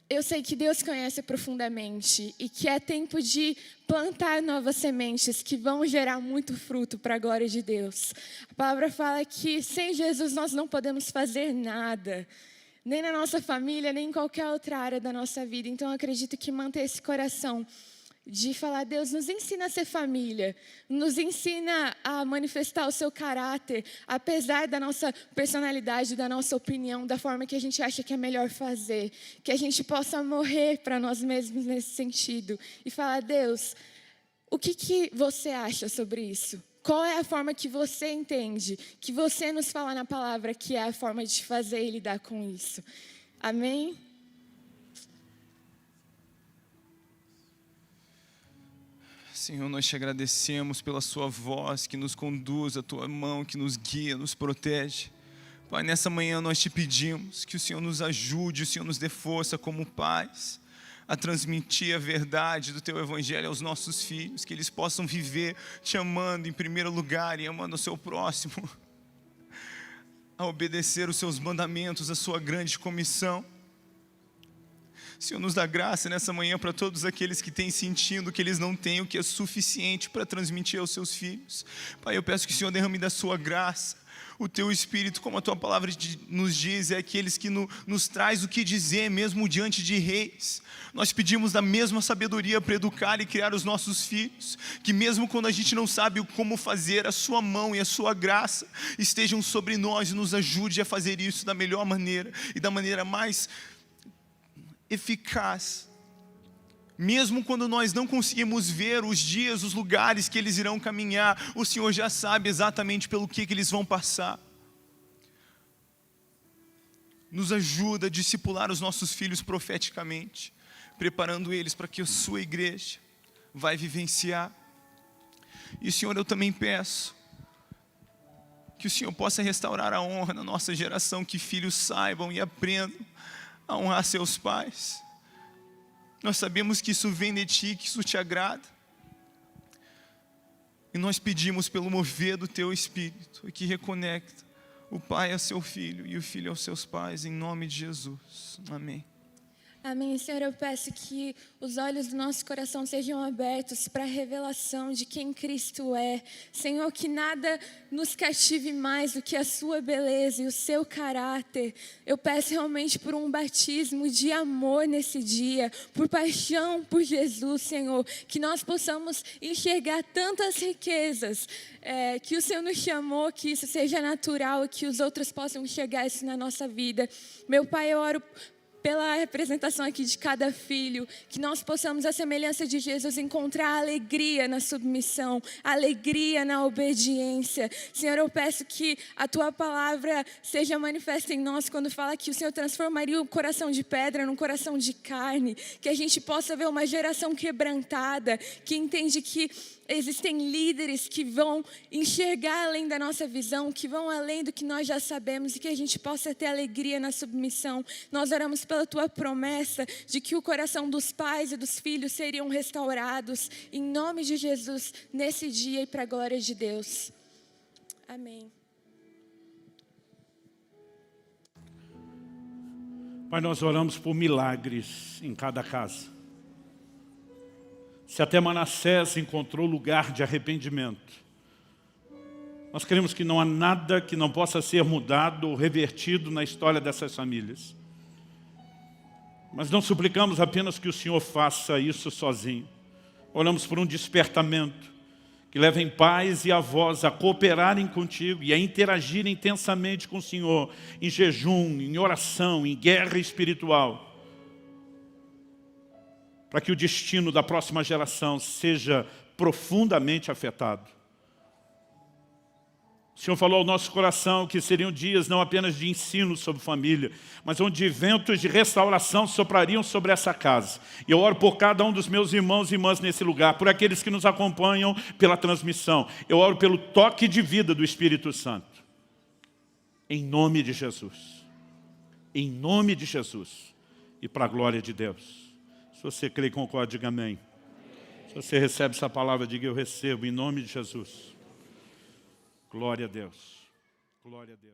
eu sei que Deus conhece profundamente e que é tempo de plantar novas sementes que vão gerar muito fruto para a glória de Deus. A palavra fala que sem Jesus nós não podemos fazer nada, nem na nossa família, nem em qualquer outra área da nossa vida. Então eu acredito que manter esse coração de falar, Deus, nos ensina a ser família, nos ensina a manifestar o seu caráter, apesar da nossa personalidade, da nossa opinião, da forma que a gente acha que é melhor fazer, que a gente possa morrer para nós mesmos nesse sentido e falar, Deus, o que você acha sobre isso? Qual é a forma que você entende, que você nos fala na palavra que é a forma de fazer e lidar com isso? Amém? Senhor, nós te agradecemos pela sua voz que nos conduz, a tua mão que nos guia, nos protege. Pai, nessa manhã nós te pedimos que o Senhor nos ajude, o Senhor nos dê força como pais, a transmitir a verdade do teu evangelho aos nossos filhos, que eles possam viver te amando em primeiro lugar e amando o seu próximo, a obedecer os seus mandamentos, a sua grande comissão. Senhor, nos dá graça nessa manhã para todos aqueles que têm sentido que eles não têm o que é suficiente para transmitir aos seus filhos. Pai, eu peço que o Senhor derrame da sua graça, o teu Espírito, como a tua palavra nos diz, é aqueles que nos traz o que dizer, mesmo diante de reis. Nós pedimos da mesma sabedoria para educar e criar os nossos filhos, que mesmo quando a gente não sabe como fazer, a sua mão e a sua graça estejam sobre nós e nos ajude a fazer isso da melhor maneira e da maneira mais eficaz, mesmo quando nós não conseguimos ver os dias, os lugares que eles irão caminhar, o Senhor já sabe exatamente pelo que eles vão passar. Nos ajuda a discipular os nossos filhos profeticamente, preparando eles para que a sua igreja vai vivenciar. E Senhor, eu também peço que o Senhor possa restaurar a honra na nossa geração, que filhos saibam e aprendam a honrar seus pais. Nós sabemos que isso vem de ti, que isso te agrada. E nós pedimos pelo mover do teu Espírito, que reconecta o pai a seu filho e o filho aos seus pais, em nome de Jesus. Amém. Amém. Senhor, eu peço que os olhos do nosso coração sejam abertos para a revelação de quem Cristo é. Senhor, que nada nos cative mais do que a sua beleza e o seu caráter. Eu peço realmente por um batismo de amor nesse dia, por paixão por Jesus, Senhor, que nós possamos enxergar tantas riquezas, que o Senhor nos chamou, que isso seja natural e que os outros possam enxergar isso na nossa vida. Meu Pai, eu oro pela representação aqui de cada filho, que nós possamos, à semelhança de Jesus, encontrar alegria na submissão, alegria na obediência. Senhor, eu peço que a Tua palavra seja manifesta em nós quando fala que o Senhor transformaria o coração de pedra num coração de carne, que a gente possa ver uma geração quebrantada, que entende que existem líderes que vão enxergar além da nossa visão, que vão além do que nós já sabemos e que a gente possa ter alegria na submissão. Nós oramos pela Tua promessa de que o coração dos pais e dos filhos seriam restaurados, em nome de Jesus, nesse dia e para a glória de Deus. Amém. Pai, nós oramos por milagres em cada casa. Se até Manassés encontrou lugar de arrependimento, nós queremos que não há nada que não possa ser mudado ou revertido na história dessas famílias. Mas não suplicamos apenas que o Senhor faça isso sozinho, Oramos por um despertamento que levem pais e avós a cooperarem contigo e a interagir intensamente com o Senhor, em jejum, em oração, em guerra espiritual, para que o destino da próxima geração seja profundamente afetado. O Senhor falou ao nosso coração que seriam dias não apenas de ensino sobre família, mas onde ventos de restauração soprariam sobre essa casa. E eu oro por cada um dos meus irmãos e irmãs nesse lugar, por aqueles que nos acompanham pela transmissão. Eu oro pelo toque de vida do Espírito Santo. Em nome de Jesus. Em nome de Jesus. E para a glória de Deus. Se você crê e concorda, diga amém. Se você recebe essa palavra, diga eu recebo, em nome de Jesus. Glória a Deus. Glória a Deus.